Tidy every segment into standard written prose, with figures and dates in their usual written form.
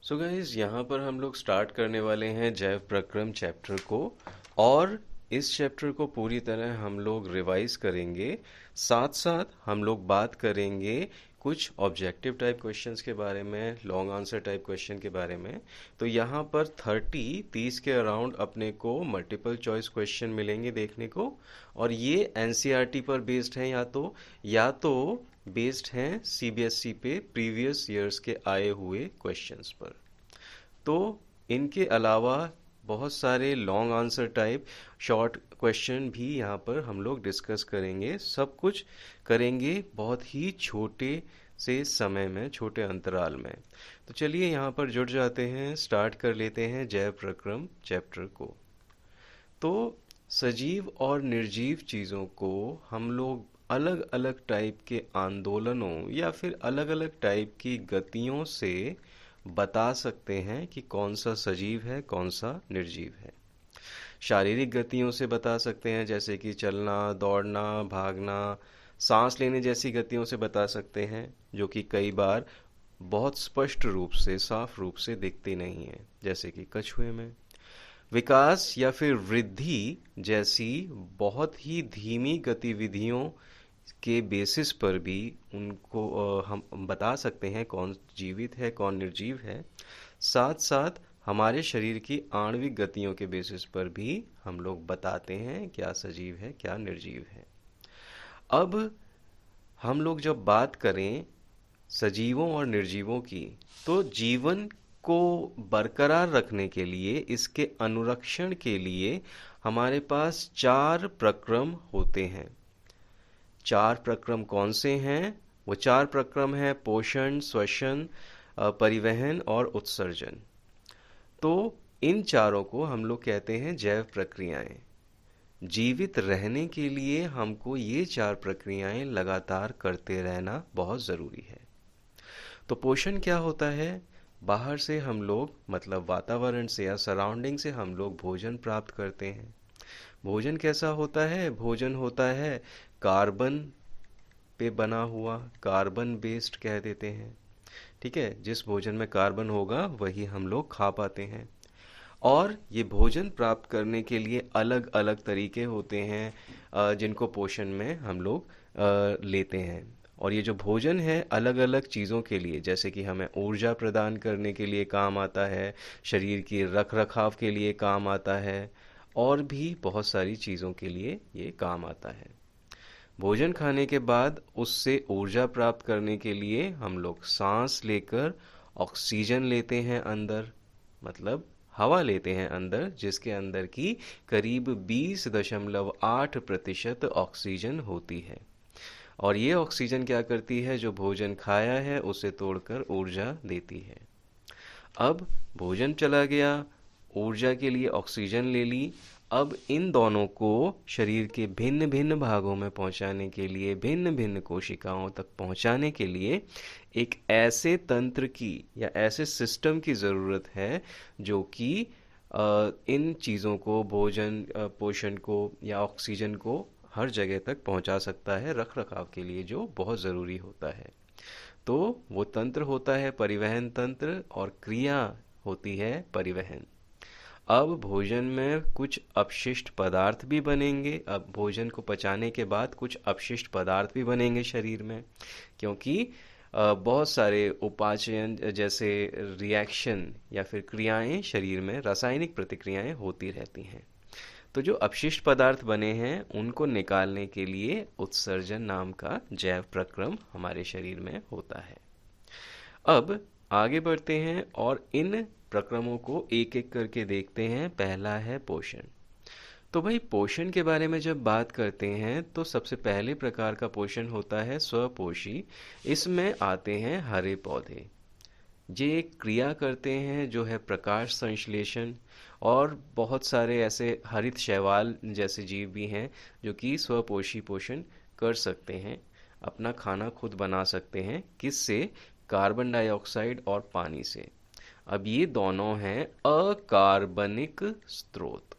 So guys यहाँ पर हम लोग स्टार्ट करने वाले हैं जैव प्रक्रम चैप्टर को। और इस चैप्टर को पूरी तरह हम लोग रिवाइज करेंगे। साथ साथ हम लोग बात करेंगे कुछ ऑब्जेक्टिव टाइप क्वेश्चंस के बारे में, लॉन्ग आंसर टाइप क्वेश्चन के बारे में। तो यहाँ पर 30 के अराउंड अपने को मल्टीपल चॉइस क्वेश्चन मिलेंगे देखने को। और ये एनसीईआरटी पर बेस्ड हैं, या तो बेस्ड हैं सीबीएसई पे प्रीवियस ईयर्स के आए हुए क्वेश्चंस पर। तो इनके अलावा बहुत सारे long answer type short question भी यहाँ पर हम लोग डिस्कस करेंगे। सब कुछ करेंगे बहुत ही छोटे से समय में, छोटे अंतराल में। तो चलिए यहाँ पर जुड़ जाते हैं, स्टार्ट कर लेते हैं जैव प्रक्रम चैप्टर को। तो सजीव और निर्जीव चीज़ों को हम लोग अलग अलग टाइप के आंदोलनों या फिर अलग अलग टाइप की गतियों से बता सकते हैं कि कौन सा सजीव है, कौन सा निर्जीव है। शारीरिक गतियों से बता सकते हैं, जैसे कि चलना, दौड़ना, भागना, सांस लेने जैसी गतियों से बता सकते हैं, जो कि कई बार बहुत स्पष्ट रूप से, साफ रूप से दिखती नहीं है, जैसे कि कछुए में। विकास या फिर वृद्धि जैसी बहुत ही धीमी गतिविधियों के बेसिस पर भी उनको हम बता सकते हैं कौन जीवित है, कौन निर्जीव है। साथ साथ हमारे शरीर की आणविक गतियों के बेसिस पर भी हम लोग बताते हैं क्या सजीव है, क्या निर्जीव है। अब हम लोग जब बात करें सजीवों और निर्जीवों की, तो जीवन को बरकरार रखने के लिए, इसके अनुरक्षण के लिए हमारे पास 4 प्रक्रम होते हैं। 4 प्रक्रम कौन से हैं? वो 4 प्रक्रम हैं पोषण, श्वसन, परिवहन और उत्सर्जन। तो इन चारों को हम लोग कहते हैं जैव प्रक्रियाएं। जीवित रहने के लिए हमको ये 4 प्रक्रियाएं लगातार करते रहना बहुत ज़रूरी है। तो पोषण क्या होता है? बाहर से हम लोग, मतलब वातावरण से या सराउंडिंग से हम लोग भोजन प्राप्त करते हैं। भोजन कैसा होता है? भोजन होता है कार्बन पे बना हुआ, कार्बन बेस्ड कह देते हैं। ठीक है, जिस भोजन में कार्बन होगा वही हम लोग खा पाते हैं। और ये भोजन प्राप्त करने के लिए अलग अलग तरीके होते हैं जिनको पोषण में हम लोग लेते हैं। और ये जो भोजन है अलग अलग चीज़ों के लिए, जैसे कि हमें ऊर्जा प्रदान करने के लिए काम आता है, शरीर की रख रखाव के लिए काम आता है, और भी बहुत सारी चीज़ों के लिए ये काम आता है। भोजन खाने के बाद उससे ऊर्जा प्राप्त करने के लिए हम लोग सांस लेकर ऑक्सीजन लेते हैं अंदर, मतलब हवा लेते हैं अंदर, जिसके अंदर की करीब 20.8% ऑक्सीजन होती है। और ये ऑक्सीजन क्या करती है? जो भोजन खाया है उसे तोड़कर ऊर्जा देती है। अब भोजन चला गया, ऊर्जा के लिए ऑक्सीजन ले ली। अब इन दोनों को शरीर के भिन्न भिन्न भागों में पहुंचाने के लिए, भिन्न भिन्न कोशिकाओं तक पहुंचाने के लिए एक ऐसे तंत्र की या ऐसे सिस्टम की ज़रूरत है जो कि इन चीज़ों को, भोजन, पोषण को या ऑक्सीजन को हर जगह तक पहुंचा सकता है, रख रखाव के लिए जो बहुत ज़रूरी होता है। तो वो तंत्र होता है परिवहन तंत्र, और क्रिया होती है परिवहन। अब भोजन में कुछ अपशिष्ट पदार्थ भी बनेंगे। अब भोजन को पचाने के बाद कुछ अपशिष्ट पदार्थ भी बनेंगे शरीर में, क्योंकि बहुत सारे उपाचयन जैसे रिएक्शन या फिर क्रियाएं शरीर में, रासायनिक प्रतिक्रियाएं होती रहती हैं। तो जो अपशिष्ट पदार्थ बने हैं उनको निकालने के लिए उत्सर्जन नाम का जैव प्रक्रम हमारे शरीर में होता है। अब आगे बढ़ते हैं और इन प्रक्रमों को एक एक करके देखते हैं। पहला है पोषण। तो भाई पोषण के बारे में जब बात करते हैं तो सबसे पहले प्रकार का पोषण होता है स्वपोषी। इसमें आते हैं हरे पौधे, ये क्रिया करते हैं जो है प्रकाश संश्लेषण। और बहुत सारे ऐसे हरित शैवाल जैसे जीव भी हैं जो कि स्वपोषी पोषण कर सकते हैं, अपना खाना खुद बना सकते हैं। किससे? कार्बन डाइऑक्साइड और पानी से। अब ये दोनों हैं अकार्बनिक स्रोत,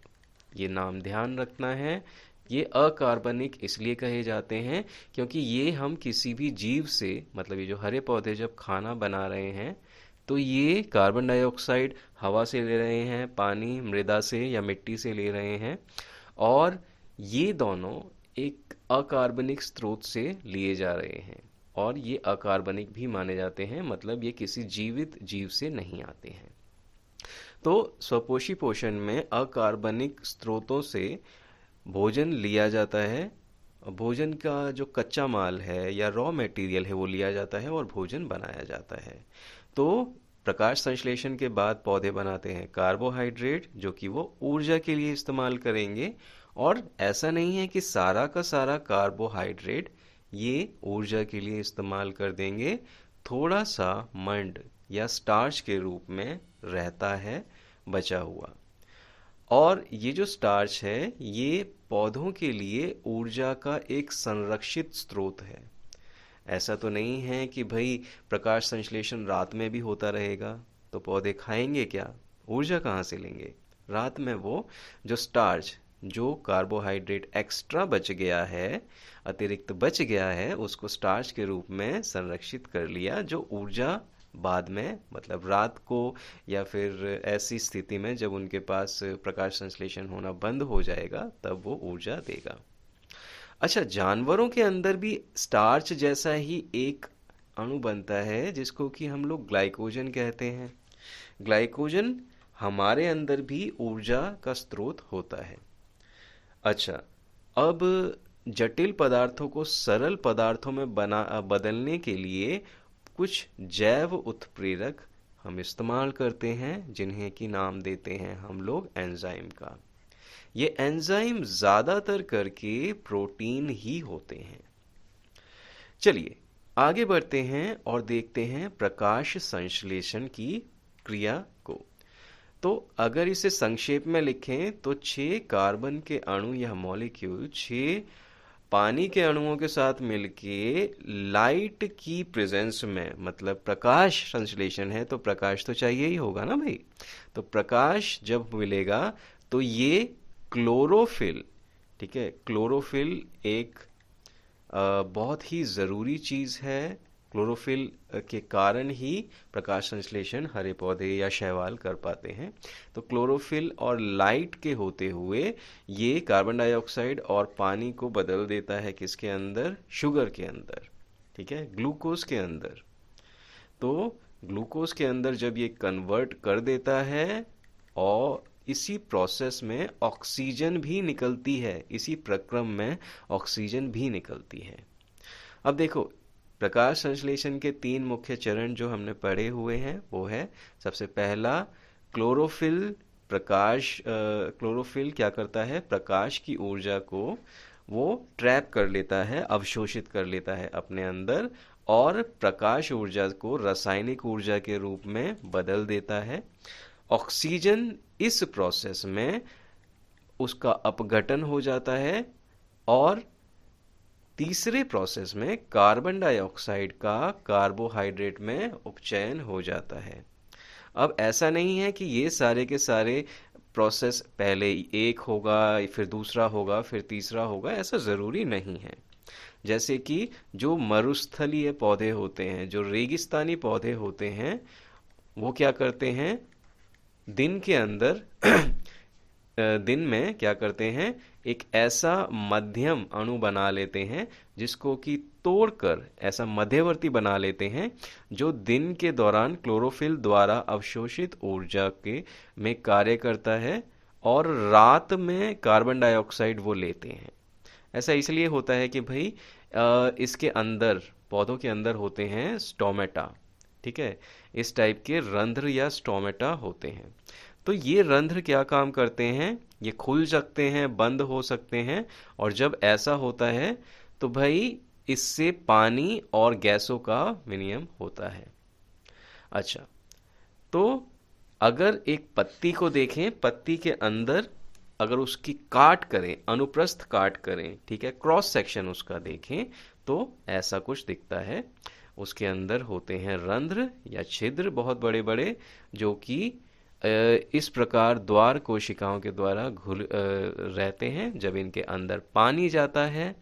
ये नाम ध्यान रखना है। ये अकार्बनिक इसलिए कहे जाते हैं क्योंकि ये हम किसी भी जीव से, मतलब ये जो हरे पौधे जब खाना बना रहे हैं तो ये कार्बन डाइऑक्साइड हवा से ले रहे हैं, पानी मृदा से या मिट्टी से ले रहे हैं, और ये दोनों एक अकार्बनिक स्रोत से लिए जा रहे हैं, और ये अकार्बनिक भी माने जाते हैं, मतलब ये किसी जीवित जीव से नहीं आते हैं। तो स्वपोषी पोषण में अकार्बनिक स्रोतों से भोजन लिया जाता है। भोजन का जो कच्चा माल है या रॉ मटेरियल है वो लिया जाता है और भोजन बनाया जाता है। तो प्रकाश संश्लेषण के बाद पौधे बनाते हैं कार्बोहाइड्रेट, जो कि वो ऊर्जा के लिए इस्तेमाल करेंगे। और ऐसा नहीं है कि सारा का सारा कार्बोहाइड्रेट ये ऊर्जा के लिए इस्तेमाल कर देंगे, थोड़ा सा मंड या स्टार्च के रूप में रहता है बचा हुआ। और ये जो स्टार्च है ये पौधों के लिए ऊर्जा का एक संरक्षित स्रोत है। ऐसा तो नहीं है कि भाई प्रकाश संश्लेषण रात में भी होता रहेगा, तो पौधे खाएंगे क्या, ऊर्जा कहाँ से लेंगे? रात में वो जो स्टार्च, जो कार्बोहाइड्रेट एक्स्ट्रा बच गया है, अतिरिक्त बच गया है, उसको स्टार्च के रूप में संरक्षित कर लिया, जो ऊर्जा बाद में, मतलब रात को या फिर ऐसी स्थिति में जब उनके पास प्रकाश संश्लेषण होना बंद हो जाएगा, तब वो ऊर्जा देगा। अच्छा, जानवरों के अंदर भी स्टार्च जैसा ही एक अणु बनता है जिसको कि हम लोग ग्लाइकोजन कहते हैं। ग्लाइकोजन हमारे अंदर भी ऊर्जा का स्रोत होता है। अच्छा, अब जटिल पदार्थों को सरल पदार्थों में बदलने के लिए कुछ जैव उत्प्रेरक हम इस्तेमाल करते हैं, जिन्हें कि नाम देते हैं हम लोग एंजाइम का। ये एंजाइम ज़्यादातर करके प्रोटीन ही होते हैं। चलिए आगे बढ़ते हैं और देखते हैं प्रकाश संश्लेषण की क्रिया को। तो अगर इसे संक्षेप में लिखें तो 6 कार्बन के अणु या मॉलिक्यूल 6 पानी के अणुओं के साथ मिलके लाइट की प्रेजेंस में, मतलब प्रकाश संश्लेषण है तो प्रकाश तो चाहिए ही होगा ना भाई, तो प्रकाश जब मिलेगा तो ये क्लोरोफिल, ठीक है, क्लोरोफिल एक बहुत ही ज़रूरी चीज़ है। क्लोरोफिल के कारण ही प्रकाश संश्लेषण हरे पौधे या शैवाल कर पाते हैं। तो क्लोरोफिल और लाइट के होते हुए ये कार्बन डाइऑक्साइड और पानी को बदल देता है किसके अंदर, शुगर के अंदर, ठीक है, ग्लूकोज के अंदर। तो ग्लूकोज के अंदर जब ये कन्वर्ट कर देता है, और इसी प्रोसेस में ऑक्सीजन भी निकलती है, इसी प्रक्रम में ऑक्सीजन भी निकलती है। अब देखो, प्रकाश संश्लेषण के 3 मुख्य चरण जो हमने पढ़े हुए हैं वो है, सबसे पहला क्लोरोफिल। क्लोरोफिल क्या करता है, प्रकाश की ऊर्जा को वो ट्रैप कर लेता है, अवशोषित कर लेता है अपने अंदर, और प्रकाश ऊर्जा को रासायनिक ऊर्जा के रूप में बदल देता है। ऑक्सीजन इस प्रोसेस में उसका अपघटन हो जाता है, और तीसरे प्रोसेस में कार्बन डाइऑक्साइड का कार्बोहाइड्रेट में उपचयन हो जाता है। अब ऐसा नहीं है कि ये सारे के सारे प्रोसेस पहले एक होगा, फिर दूसरा होगा, फिर तीसरा होगा, ऐसा ज़रूरी नहीं है। जैसे कि जो मरुस्थलीय पौधे होते हैं, जो रेगिस्तानी पौधे होते हैं, वो क्या करते हैं, दिन के अंदर दिन में क्या करते हैं, एक ऐसा मध्यम अणु बना लेते हैं जिसको कि तोड़कर ऐसा मध्यवर्ती बना लेते हैं, जो दिन के दौरान क्लोरोफिल द्वारा अवशोषित ऊर्जा के में कार्य करता है, और रात में कार्बन डाइऑक्साइड वो लेते हैं। ऐसा इसलिए होता है कि भाई इसके अंदर, पौधों के अंदर होते हैं स्टोमेटा, ठीक है, इस टाइप के रंध्र या स्टोमेटा होते हैं। तो ये रंध्र क्या काम करते हैं, ये खुल सकते हैं, बंद हो सकते हैं, और जब ऐसा होता है तो भाई इससे पानी और गैसों का विनिमय होता है। अच्छा, तो अगर एक पत्ती को देखें, पत्ती के अंदर अगर उसकी काट करें, अनुप्रस्थ काट करें, ठीक है, क्रॉस सेक्शन उसका देखें, तो ऐसा कुछ दिखता है। उसके अंदर होते हैं रंध्र या छिद्र बहुत बड़े बड़े, जो कि इस प्रकार द्वार कोशिकाओं के द्वारा रहते हैं। जब इनके अंदर पानी जाता है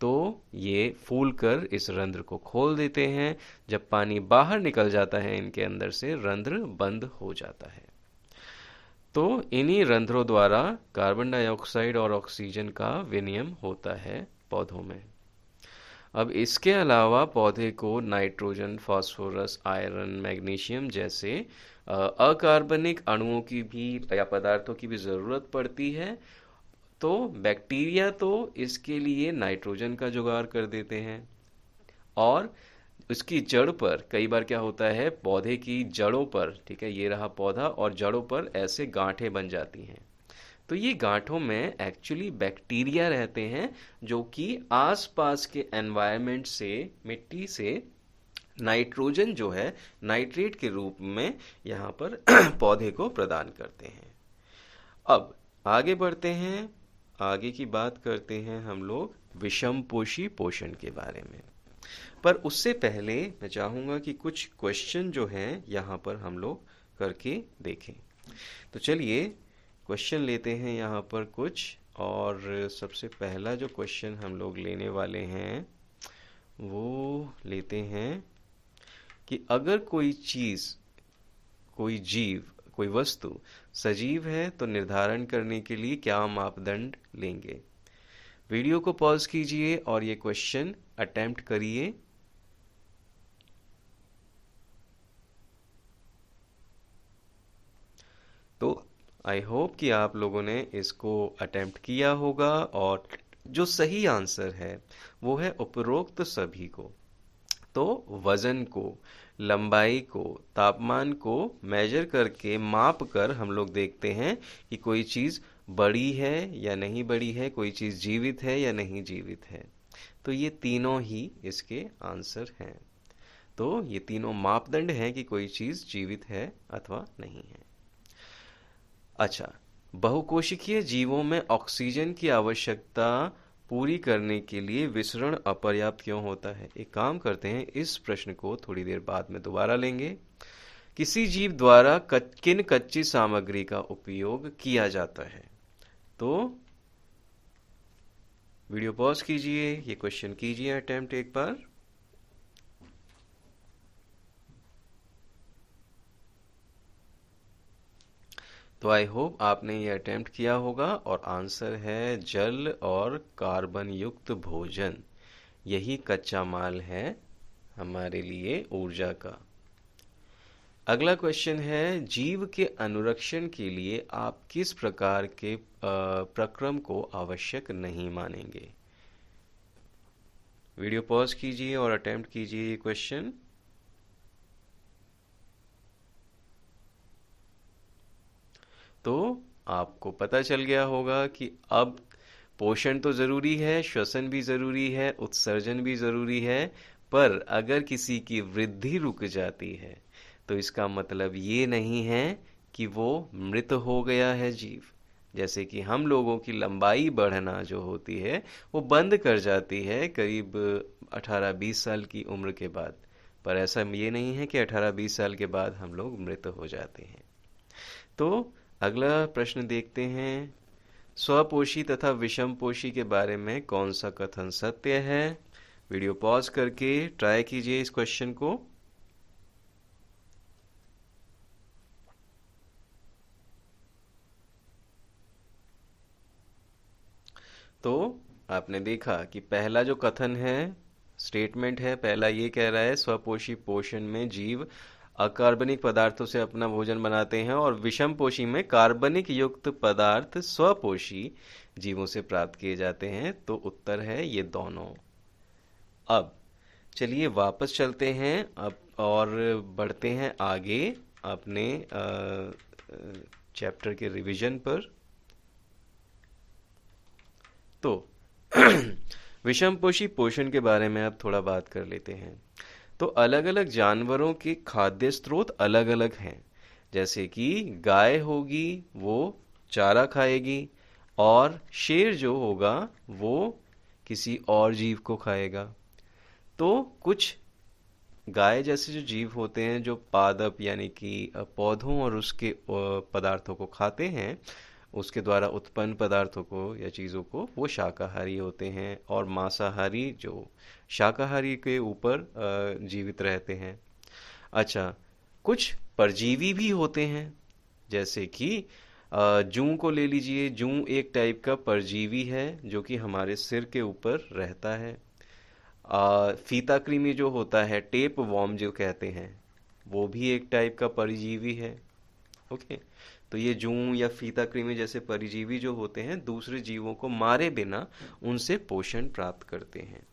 तो ये फूलकर इस रंध्र को खोल देते हैं। जब पानी बाहर निकल जाता है इनके अंदर से, रंध्र बंद हो जाता है। तो इन्हीं रंध्रों द्वारा कार्बन डाइऑक्साइड और ऑक्सीजन का विनिमय होता है पौधों में। अब इसके अलावा पौधे को नाइट्रोजन, फास्फोरस, आयरन, मैग्नीशियम जैसे अकार्बनिक अणुओं की भी या पदार्थों की भी ज़रूरत पड़ती है। तो बैक्टीरिया तो इसके लिए नाइट्रोजन का जुगाड़ कर देते हैं, और उसकी जड़ पर कई बार क्या होता है, पौधे की जड़ों पर, ठीक है, ये रहा पौधा, और जड़ों पर ऐसे गांठें बन जाती हैं। तो ये गांठों में एक्चुअली बैक्टीरिया रहते हैं जो कि आसपास के एनवायरनमेंट से, मिट्टी से नाइट्रोजन जो है नाइट्रेट के रूप में यहाँ पर पौधे को प्रदान करते हैं। अब आगे बढ़ते हैं, आगे की बात करते हैं हम लोग विषमपोषी पोषण के बारे में। पर उससे पहले मैं चाहूँगा कि कुछ क्वेश्चन जो हैं यहाँ पर हम लोग करके देखें। तो चलिए क्वेश्चन लेते हैं यहाँ पर कुछ, और सबसे पहला जो क्वेश्चन हम लोग लेने वाले हैं वो लेते हैं कि अगर कोई चीज़, कोई जीव, कोई वस्तु सजीव है तो निर्धारण करने के लिए क्या मापदंड लेंगे। वीडियो को पॉज कीजिए और ये क्वेश्चन अटेम्प्ट करिए। तो आई होप कि आप लोगों ने इसको अटेम्प्ट किया होगा, और जो सही आंसर है वो है उपरोक्त सभी को। तो वजन को, लंबाई को, तापमान को मेजर करके, माप कर हम लोग देखते हैं कि कोई चीज़ बड़ी है या नहीं बड़ी है, कोई चीज़ जीवित है या नहीं जीवित है। तो ये तीनों ही इसके आंसर हैं। तो ये तीनों मापदंड हैं कि कोई चीज़ जीवित है अथवा नहीं है। अच्छा, बहुकोशिकीय जीवों में ऑक्सीजन की आवश्यकता पूरी करने के लिए विसरण अपर्याप्त क्यों होता है। एक काम करते हैं, इस प्रश्न को थोड़ी देर बाद में दोबारा लेंगे। किसी जीव द्वारा किन कच्ची सामग्री का उपयोग किया जाता है। तो वीडियो पॉज कीजिए, ये क्वेश्चन कीजिए अटेम्प्ट एक बार। तो आई होप आपने ये अटेम्प्ट किया होगा, और आंसर है जल और कार्बन युक्त भोजन। यही कच्चा माल है हमारे लिए ऊर्जा का। अगला क्वेश्चन है, जीव के अनुरक्षण के लिए आप किस प्रकार के प्रक्रम को आवश्यक नहीं मानेंगे। वीडियो पॉज कीजिए और अटेम्प्ट कीजिए ये क्वेश्चन। तो आपको पता चल गया होगा कि अब पोषण तो ज़रूरी है, श्वसन भी ज़रूरी है, उत्सर्जन भी ज़रूरी है, पर अगर किसी की वृद्धि रुक जाती है तो इसका मतलब ये नहीं है कि वो मृत हो गया है जीव। जैसे कि हम लोगों की लंबाई बढ़ना जो होती है वो बंद कर जाती है करीब 18-20 साल की उम्र के बाद, पर ऐसा ये नहीं है कि 18-20 साल के बाद हम लोग मृत हो जाते हैं। तो अगला प्रश्न देखते हैं, स्वपोषी तथा विषमपोषी के बारे में कौन सा कथन सत्य है। वीडियो पॉज करके ट्राई कीजिए इस क्वेश्चन को। तो आपने देखा कि पहला जो कथन है, स्टेटमेंट है, पहला ये कह रहा है स्वपोषी पोषण में जीव अकार्बनिक पदार्थों से अपना भोजन बनाते हैं, और विषमपोषी में कार्बनिक युक्त पदार्थ स्वपोषी जीवों से प्राप्त किए जाते हैं। तो उत्तर है ये दोनों। अब चलिए वापस चलते हैं अब और बढ़ते हैं आगे अपने चैप्टर के रिवीजन पर। तो विषमपोषी पोषण के बारे में अब थोड़ा बात कर लेते हैं। तो अलग अलग जानवरों के खाद्य स्रोत अलग अलग हैं। जैसे कि गाय होगी वो चारा खाएगी, और शेर जो होगा वो किसी और जीव को खाएगा। तो कुछ गाय जैसे जो जीव होते हैं जो पादप यानी कि पौधों और उसके पदार्थों को खाते हैं, उसके द्वारा उत्पन्न पदार्थों को या चीज़ों को, वो शाकाहारी होते हैं। और मांसाहारी जो शाकाहारी के ऊपर जीवित रहते हैं। अच्छा, कुछ परजीवी भी होते हैं, जैसे कि जूं को ले लीजिए। जूं एक टाइप का परजीवी है जो कि हमारे सिर के ऊपर रहता है। फीता कृमि जो होता है, टेप वॉर्म जो कहते हैं, वो भी एक टाइप का परजीवी है। ओके, तो ये जूं या फीता कृमि जैसे परजीवी जो होते हैं, दूसरे जीवों को मारे बिना उनसे पोषण प्राप्त करते हैं।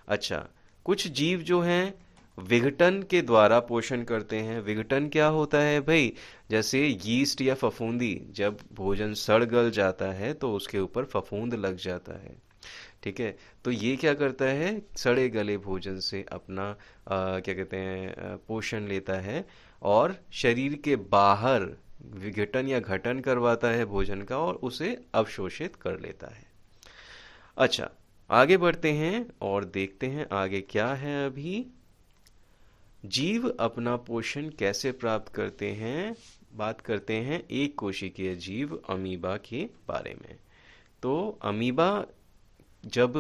अच्छा, कुछ जीव जो हैं विघटन के द्वारा पोषण करते हैं। विघटन क्या होता है भाई? जैसे यीस्ट या फफूंदी, जब भोजन सड़ गल जाता है तो उसके ऊपर फफूंद लग जाता है। ठीक है, तो ये क्या करता है, सड़े गले भोजन से अपना क्या कहते हैं पोषण लेता है, और शरीर के बाहर विघटन या घटन करवाता है भोजन का, और उसे अवशोषित कर लेता है। अच्छा, आगे बढ़ते हैं और देखते हैं आगे क्या है। अभी जीव अपना पोषण कैसे प्राप्त करते हैं, बात करते हैं एक कोशिकीय जीव अमीबा के बारे में। तो अमीबा, जब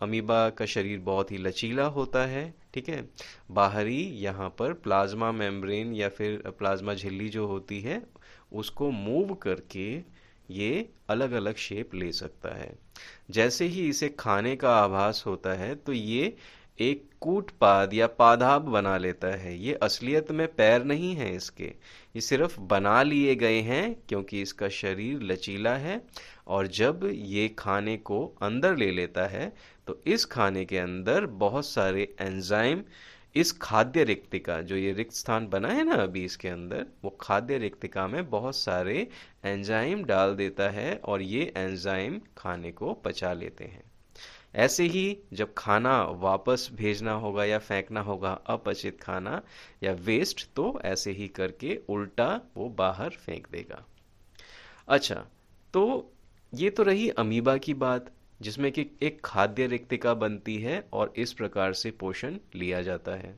अमीबा का शरीर बहुत ही लचीला होता है, ठीक है, बाहरी यहाँ पर प्लाज्मा मेम्ब्रेन या फिर प्लाज्मा झिल्ली जो होती है, उसको मूव करके ये अलग अलग शेप ले सकता है। जैसे ही इसे खाने का आभास होता है तो ये एक कूटपाद या पादाब बना लेता है। ये असलियत में पैर नहीं है इसके, ये सिर्फ बना लिए गए हैं क्योंकि इसका शरीर लचीला है। और जब ये खाने को अंदर ले लेता है तो इस खाने के अंदर बहुत सारे एंजाइम, इस खाद्य रिक्तिका, जो ये रिक्त स्थान बना है ना अभी इसके अंदर, वो खाद्य रिक्तिका में बहुत सारे एंजाइम डाल देता है और ये एंजाइम खाने को पचा लेते हैं। ऐसे ही जब खाना वापस भेजना होगा या फेंकना होगा, अपचित खाना या वेस्ट, तो ऐसे ही करके उल्टा वो बाहर फेंक देगा। अच्छा, तो ये तो रही अमीबा की बात, जिसमें कि एक खाद्य रिक्तिका बनती है और इस प्रकार से पोषण लिया जाता है।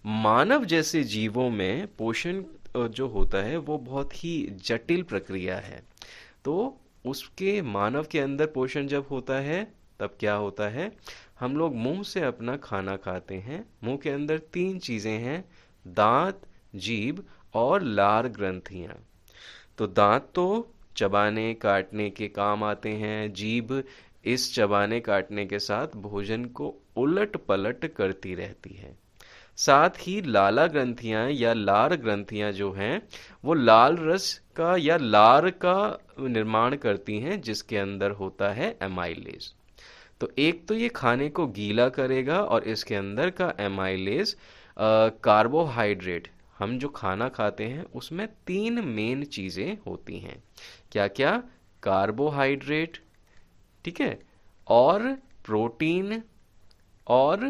मानव जैसे जीवों में पोषण जो होता है वो बहुत ही जटिल प्रक्रिया है। तो उसके, मानव के अंदर पोषण जब होता है तब क्या होता है, हम लोग मुंह से अपना खाना खाते हैं। मुंह के अंदर तीन चीजें हैं, दांत, जीभ और लार ग्रंथियां। तो दांत तो चबाने काटने के काम आते हैं। जीभ इस चबाने काटने के साथ भोजन को उलट पलट करती रहती है। साथ ही लाला ग्रंथियां या लार ग्रंथियां जो हैं, वो लाल रस का या लार का निर्माण करती हैं, जिसके अंदर होता है एमाइलेज। तो एक तो ये खाने को गीला करेगा और इसके अंदर का एमाइलेज, कार्बोहाइड्रेट, हम जो खाना खाते हैं उसमें तीन मेन चीजें होती हैं। क्या क्या? कार्बोहाइड्रेट, ठीक है, और प्रोटीन, और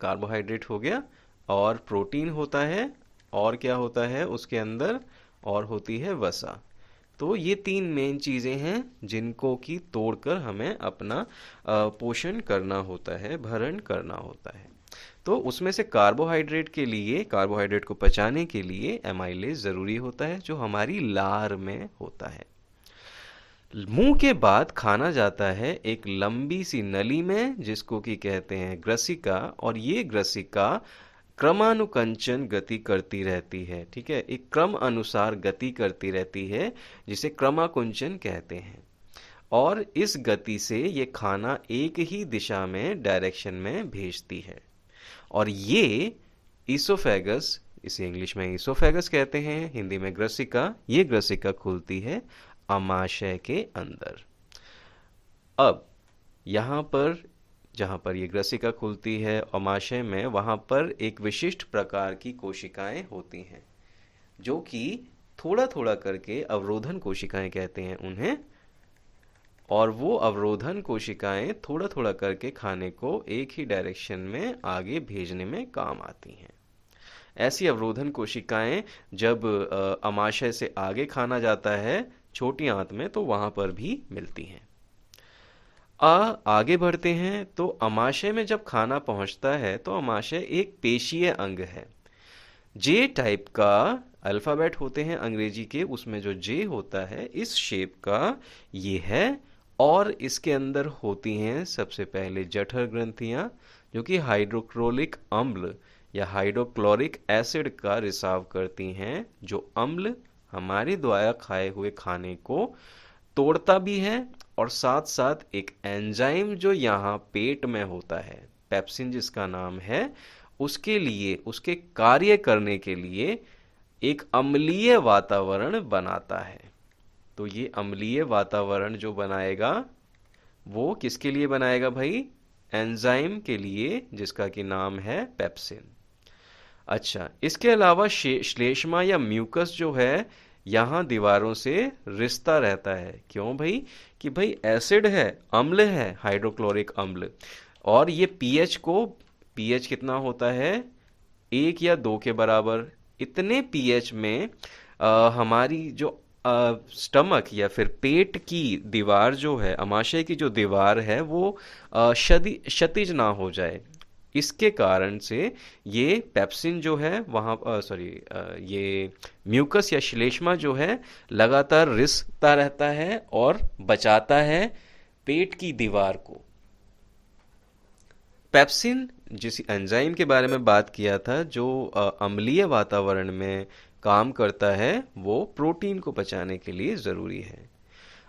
कार्बोहाइड्रेट हो गया, और प्रोटीन होता है, और क्या होता है उसके अंदर, और होती है वसा। तो ये तीन मेन चीजें हैं जिनको की तोड़कर हमें अपना पोषण करना होता है, भरण करना होता है। तो उसमें से कार्बोहाइड्रेट के लिए, कार्बोहाइड्रेट को पचाने के लिए एमाइलेज जरूरी होता है, जो हमारी लार में होता है। मुंह के बाद खाना जाता है एक लंबी सी नली में, जिसको कि कहते हैं ग्रसिका, और ये ग्रसिका क्रमानुकंचन गति करती रहती है। ठीक है, एक क्रम अनुसार गति करती रहती है, जिसे क्रमाकुंचन कहते हैं। और इस गति से ये खाना एक ही दिशा में, डायरेक्शन में भेजती है। और ये ईसोफेगस, इसे इंग्लिश में ईसोफेगस कहते हैं, हिंदी में ग्रसिका, ये ग्रसिका खुलती है आमाशय के अंदर। अब यहाँ पर, जहाँ पर ये ग्रसिका खुलती है आमाशय में, वहाँ पर एक विशिष्ट प्रकार की कोशिकाएं होती हैं, जो कि थोड़ा थोड़ा करके अवरोधन कोशिकाएं कहते हैं उन्हें। और वो अवरोधन कोशिकाएं थोड़ा थोड़ा करके खाने को एक ही डायरेक्शन में आगे भेजने में काम आती हैं। ऐसी अवरोधन कोशिकाएं जब आमाशय से आगे खाना जाता है छोटी आंत में, तो वहां पर भी मिलती हैं। आगे बढ़ते हैं। तो आमाशय में जब खाना पहुंचता है तो आमाशय एक पेशीय अंग है। जे टाइप का अल्फ़ाबेट होते हैं अंग्रेजी के, उसमें जो जे होता है इस शेप का ये है। और इसके अंदर होती हैं सबसे पहले जठर ग्रंथियां, जो कि हाइड्रोक्लोरिक अम्ल या हाइड्रोक्लोरिक एसिड का रिसाव करती हैं, जो अम्ल हमारे द्वारा खाए हुए खाने को तोड़ता भी है। और साथ साथ एक एंजाइम जो यहाँ पेट में होता है, पेप्सिन जिसका नाम है, उसके लिए, उसके कार्य करने के लिए एक अम्लीय वातावरण बनाता है। तो ये अम्लीय वातावरण जो बनाएगा वो किसके लिए बनाएगा भाई? एंजाइम के लिए, जिसका कि नाम है पेप्सिन। अच्छा, इसके अलावा श्लेष्मा या म्यूकस जो है यहाँ दीवारों से रिश्ता रहता है। क्यों भाई? कि भाई एसिड है, अम्ल है, हाइड्रोक्लोरिक अम्ल, और ये पीएच कितना होता है? 1 या 2 के बराबर। इतने पीएच में हमारी जो स्टमक या फिर पेट की दीवार जो है, अमाशय की जो दीवार है, वो क्षतिज ना हो जाए। इसके कारण से ये पेप्सिन जो है वहाँ ये म्यूकस या श्लेष्मा जो है लगातार रिसता रहता है और बचाता है पेट की दीवार को। पेप्सिन जिस एंजाइम के बारे में बात किया था, जो अम्लीय वातावरण में काम करता है, वो प्रोटीन को पचाने के लिए ज़रूरी है।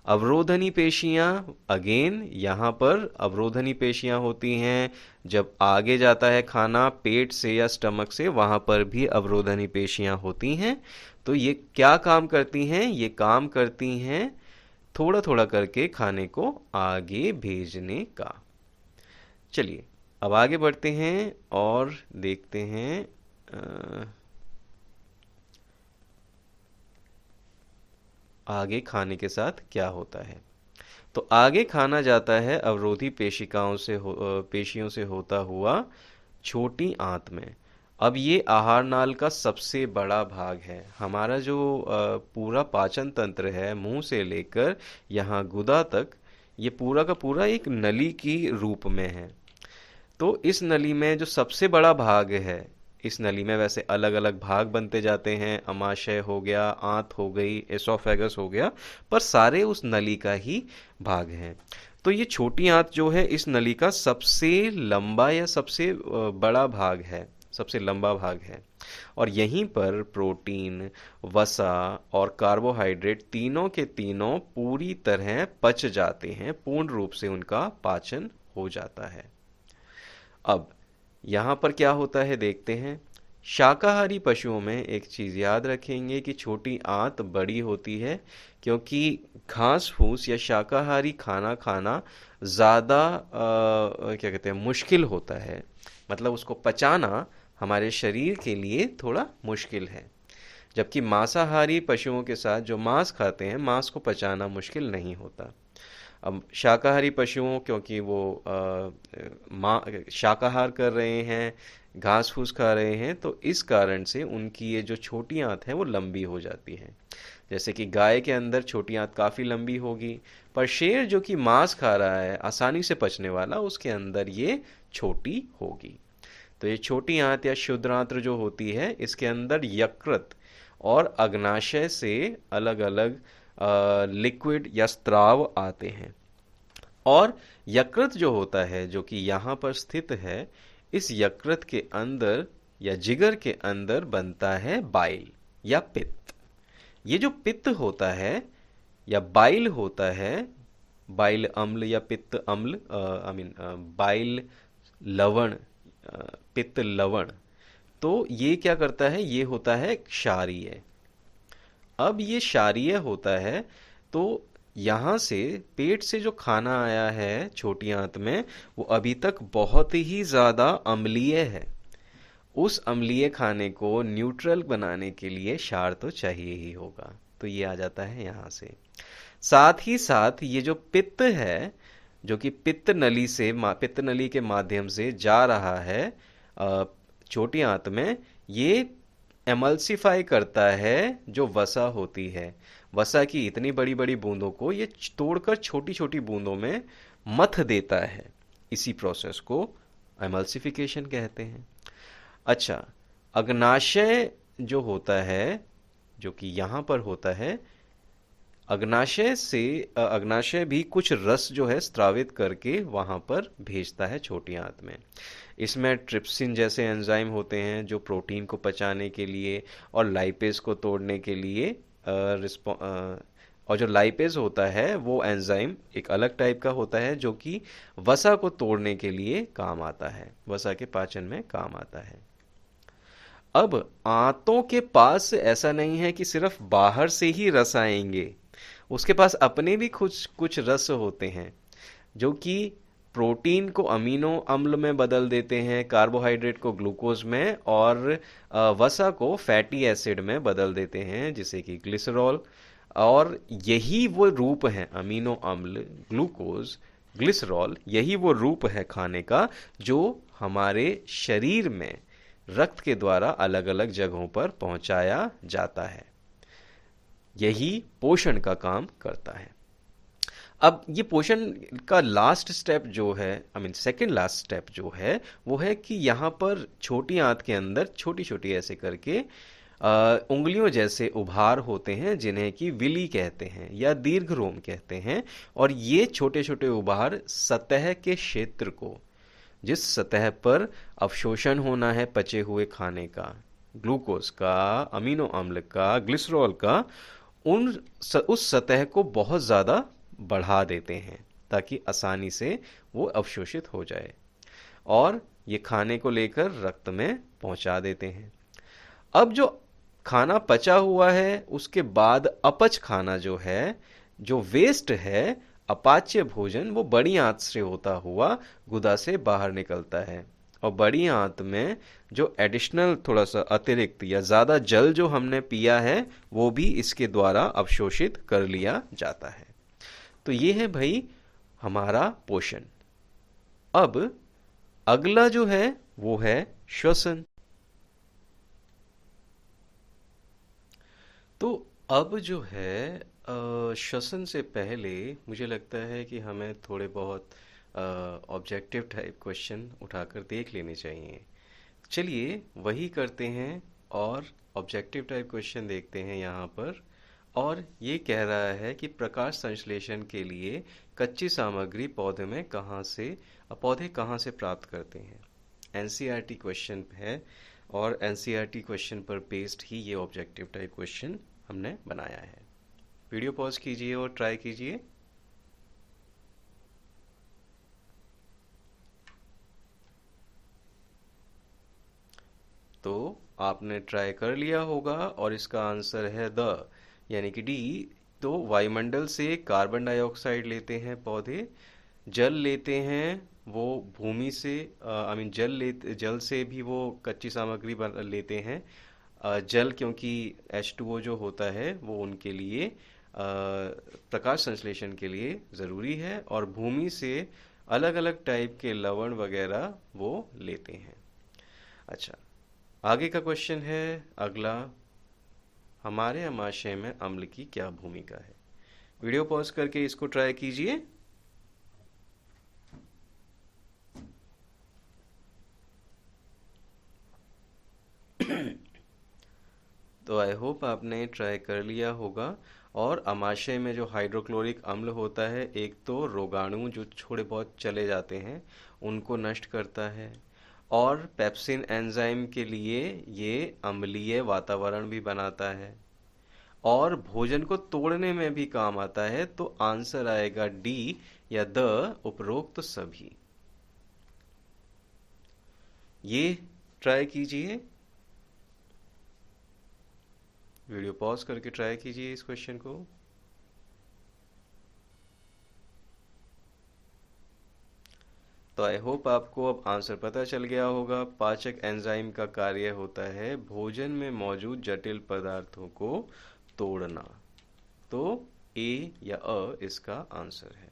अवरोधनी पेशियां, अगेन यहाँ पर अवरोधनी पेशियां होती हैं जब आगे जाता है खाना पेट से या स्टमक से, वहाँ पर भी अवरोधनी पेशियां होती हैं। तो ये क्या काम करती हैं? ये काम करती हैं थोड़ा थोड़ा करके खाने को आगे भेजने का। चलिए अब आगे बढ़ते हैं और देखते हैं आगे खाने के साथ क्या होता है। तो आगे खाना जाता है अवरोधी पेशियों से होता हुआ छोटी आंत में। अब ये आहार नाल का सबसे बड़ा भाग है। हमारा जो पूरा पाचन तंत्र है, मुंह से लेकर यहाँ गुदा तक, ये पूरा का पूरा एक नली की रूप में है। तो इस नली में जो सबसे बड़ा भाग है, इस नली में वैसे अलग अलग भाग बनते जाते हैं, अमाशय हो गया, आंत हो गई, एसोफेगस हो गया, पर सारे उस नली का ही भाग हैं। तो ये छोटी आंत जो है इस नली का सबसे लंबा या सबसे बड़ा भाग है, सबसे लंबा भाग है। और यहीं पर प्रोटीन, वसा और कार्बोहाइड्रेट तीनों के तीनों पूरी तरह पच जाते हैं, पूर्ण रूप से उनका पाचन हो जाता है। अब यहाँ पर क्या होता है देखते हैं। शाकाहारी पशुओं में एक चीज़ याद रखेंगे कि छोटी आंत बड़ी होती है, क्योंकि घास फूस या शाकाहारी खाना खाना ज़्यादा क्या कहते हैं, मुश्किल होता है। मतलब उसको पचाना हमारे शरीर के लिए थोड़ा मुश्किल है। जबकि मांसाहारी पशुओं के साथ जो मांस खाते हैं, मांस को पचाना मुश्किल नहीं होता। अब शाकाहारी पशुओं, क्योंकि वो शाकाहार कर रहे हैं, घास फूस खा रहे हैं, तो इस कारण से उनकी ये जो छोटी आंत है वो लंबी हो जाती है। जैसे कि गाय के अंदर छोटी आंत काफ़ी लंबी होगी, पर शेर जो कि मांस खा रहा है, आसानी से पचने वाला, उसके अंदर ये छोटी होगी। तो ये छोटी आंत या क्षुद्रांत्र जो होती है, इसके अंदर यकृत और अग्नाशय से अलग अलग लिक्विड या स्त्राव आते हैं। और यकृत जो होता है, जो कि यहाँ पर स्थित है, इस यकृत के अंदर या जिगर के अंदर बनता है बाइल या पित्त। ये जो पित्त होता है या बाइल होता है, बाइल अम्ल या पित्त अम्ल, बाइल लवण, पित्त लवण, तो ये क्या करता है? ये होता है क्षारीय। अब ये क्षारीय होता है, तो यहाँ से पेट से जो खाना आया है छोटी आंत में, वो अभी तक बहुत ही ज़्यादा अम्लीय है। उस अम्लीय खाने को न्यूट्रल बनाने के लिए क्षार तो चाहिए ही होगा, तो ये आ जाता है यहाँ से। साथ ही साथ ये जो पित्त है, जो कि पित्त नली के माध्यम से जा रहा है छोटी आंत में, ये एमल्सिफाई करता है जो वसा होती है। वसा की इतनी बड़ी बड़ी बूंदों को ये तोड़कर छोटी छोटी बूंदों में मथ देता है। इसी प्रोसेस को एमल्सिफिकेशन कहते हैं। अच्छा, अग्नाशय जो होता है, जो कि यहाँ पर होता है, अग्नाशय भी कुछ रस जो है स्त्रावित करके वहाँ पर भेजता है छोटी आंत में। इसमें ट्रिप्सिन जैसे एंजाइम होते हैं जो प्रोटीन को पचाने के लिए और लाइपेज को तोड़ने के लिए और जो लाइपेज होता है वो एंजाइम एक अलग टाइप का होता है जो कि वसा को तोड़ने के लिए काम आता है, वसा के पाचन में काम आता है। अब आंतों के पास ऐसा नहीं है कि सिर्फ बाहर से ही रस आएंगे, उसके पास अपने भी कुछ कुछ रस होते हैं जो कि प्रोटीन को अमीनो अम्ल में बदल देते हैं, कार्बोहाइड्रेट को ग्लूकोज में, और वसा को फैटी एसिड में बदल देते हैं जिसे कि ग्लिसरॉल। और यही वो रूप है, अमीनो अम्ल, ग्लूकोज, ग्लिसरॉल, यही वो रूप है खाने का जो हमारे शरीर में रक्त के द्वारा अलग अलग जगहों पर पहुंचाया जाता है। यही पोषण का काम करता है। अब ये पोषण का लास्ट स्टेप जो है, सेकंड लास्ट स्टेप जो है, वो है कि यहाँ पर छोटी आंत के अंदर छोटी छोटी ऐसे करके उंगलियों जैसे उभार होते हैं जिन्हें कि विली कहते हैं या दीर्घ रोम कहते हैं। और ये छोटे छोटे उभार सतह के क्षेत्र को, जिस सतह पर अवशोषण होना है पचे हुए खाने का, ग्लूकोज का, अमीनो अम्ल का, ग्लिसरॉल का, उस सतह को बहुत ज़्यादा बढ़ा देते हैं ताकि आसानी से वो अवशोषित हो जाए और ये खाने को लेकर रक्त में पहुंचा देते हैं। अब जो खाना पचा हुआ है उसके बाद अपच खाना जो है, जो वेस्ट है, अपाच्य भोजन, वो बड़ी आंत से होता हुआ गुदा से बाहर निकलता है। और बड़ी आंत में जो एडिशनल थोड़ा सा अतिरिक्त या ज़्यादा जल जो हमने पिया है वो भी इसके द्वारा अवशोषित कर लिया जाता है। तो ये है भाई हमारा पोषण। अब अगला जो है वो है श्वसन। तो अब जो है श्वसन से पहले मुझे लगता है कि हमें थोड़े बहुत ऑब्जेक्टिव टाइप क्वेश्चन उठाकर देख लेने चाहिए। चलिए वही करते हैं और ऑब्जेक्टिव टाइप क्वेश्चन देखते हैं यहाँ पर। और ये कह रहा है कि प्रकाश संश्लेषण के लिए कच्ची सामग्री पौधे कहाँ से प्राप्त करते हैं। एनसीईआरटी क्वेश्चन है और एनसीईआरटी क्वेश्चन पर बेस्ड ही ये ऑब्जेक्टिव टाइप क्वेश्चन हमने बनाया है। वीडियो पॉज कीजिए और ट्राई कीजिए। तो आपने ट्राई कर लिया होगा और इसका आंसर है द, यानी कि डी। तो वायुमंडल से कार्बन डाइऑक्साइड लेते हैं पौधे, जल लेते हैं वो भूमि से, जल से भी वो कच्ची सामग्री लेते हैं। जल क्योंकि H2O जो होता है वो उनके लिए प्रकाश संश्लेषण के लिए ज़रूरी है, और भूमि से अलग अलग टाइप के लवण वगैरह वो लेते हैं। अच्छा, आगे का क्वेश्चन है अगला, हमारे आमाशय में अम्ल की क्या भूमिका है। वीडियो पॉज करके इसको ट्राई कीजिए। तो आई होप आपने ट्राई कर लिया होगा। और आमाशय में जो हाइड्रोक्लोरिक अम्ल होता है, एक तो रोगाणु जो थोड़े बहुत चले जाते हैं उनको नष्ट करता है, और पेप्सिन एंजाइम के लिए ये अम्लीय वातावरण भी बनाता है, और भोजन को तोड़ने में भी काम आता है। तो आंसर आएगा डी या द, उपरोक्त सभी। ये ट्राई कीजिए, वीडियो पॉज करके ट्राई कीजिए इस क्वेश्चन को। तो आई होप आपको अब आंसर पता चल गया होगा। पाचक एंजाइम का कार्य होता है भोजन में मौजूद जटिल पदार्थों को तोड़ना। तो ए या अ इसका आंसर है।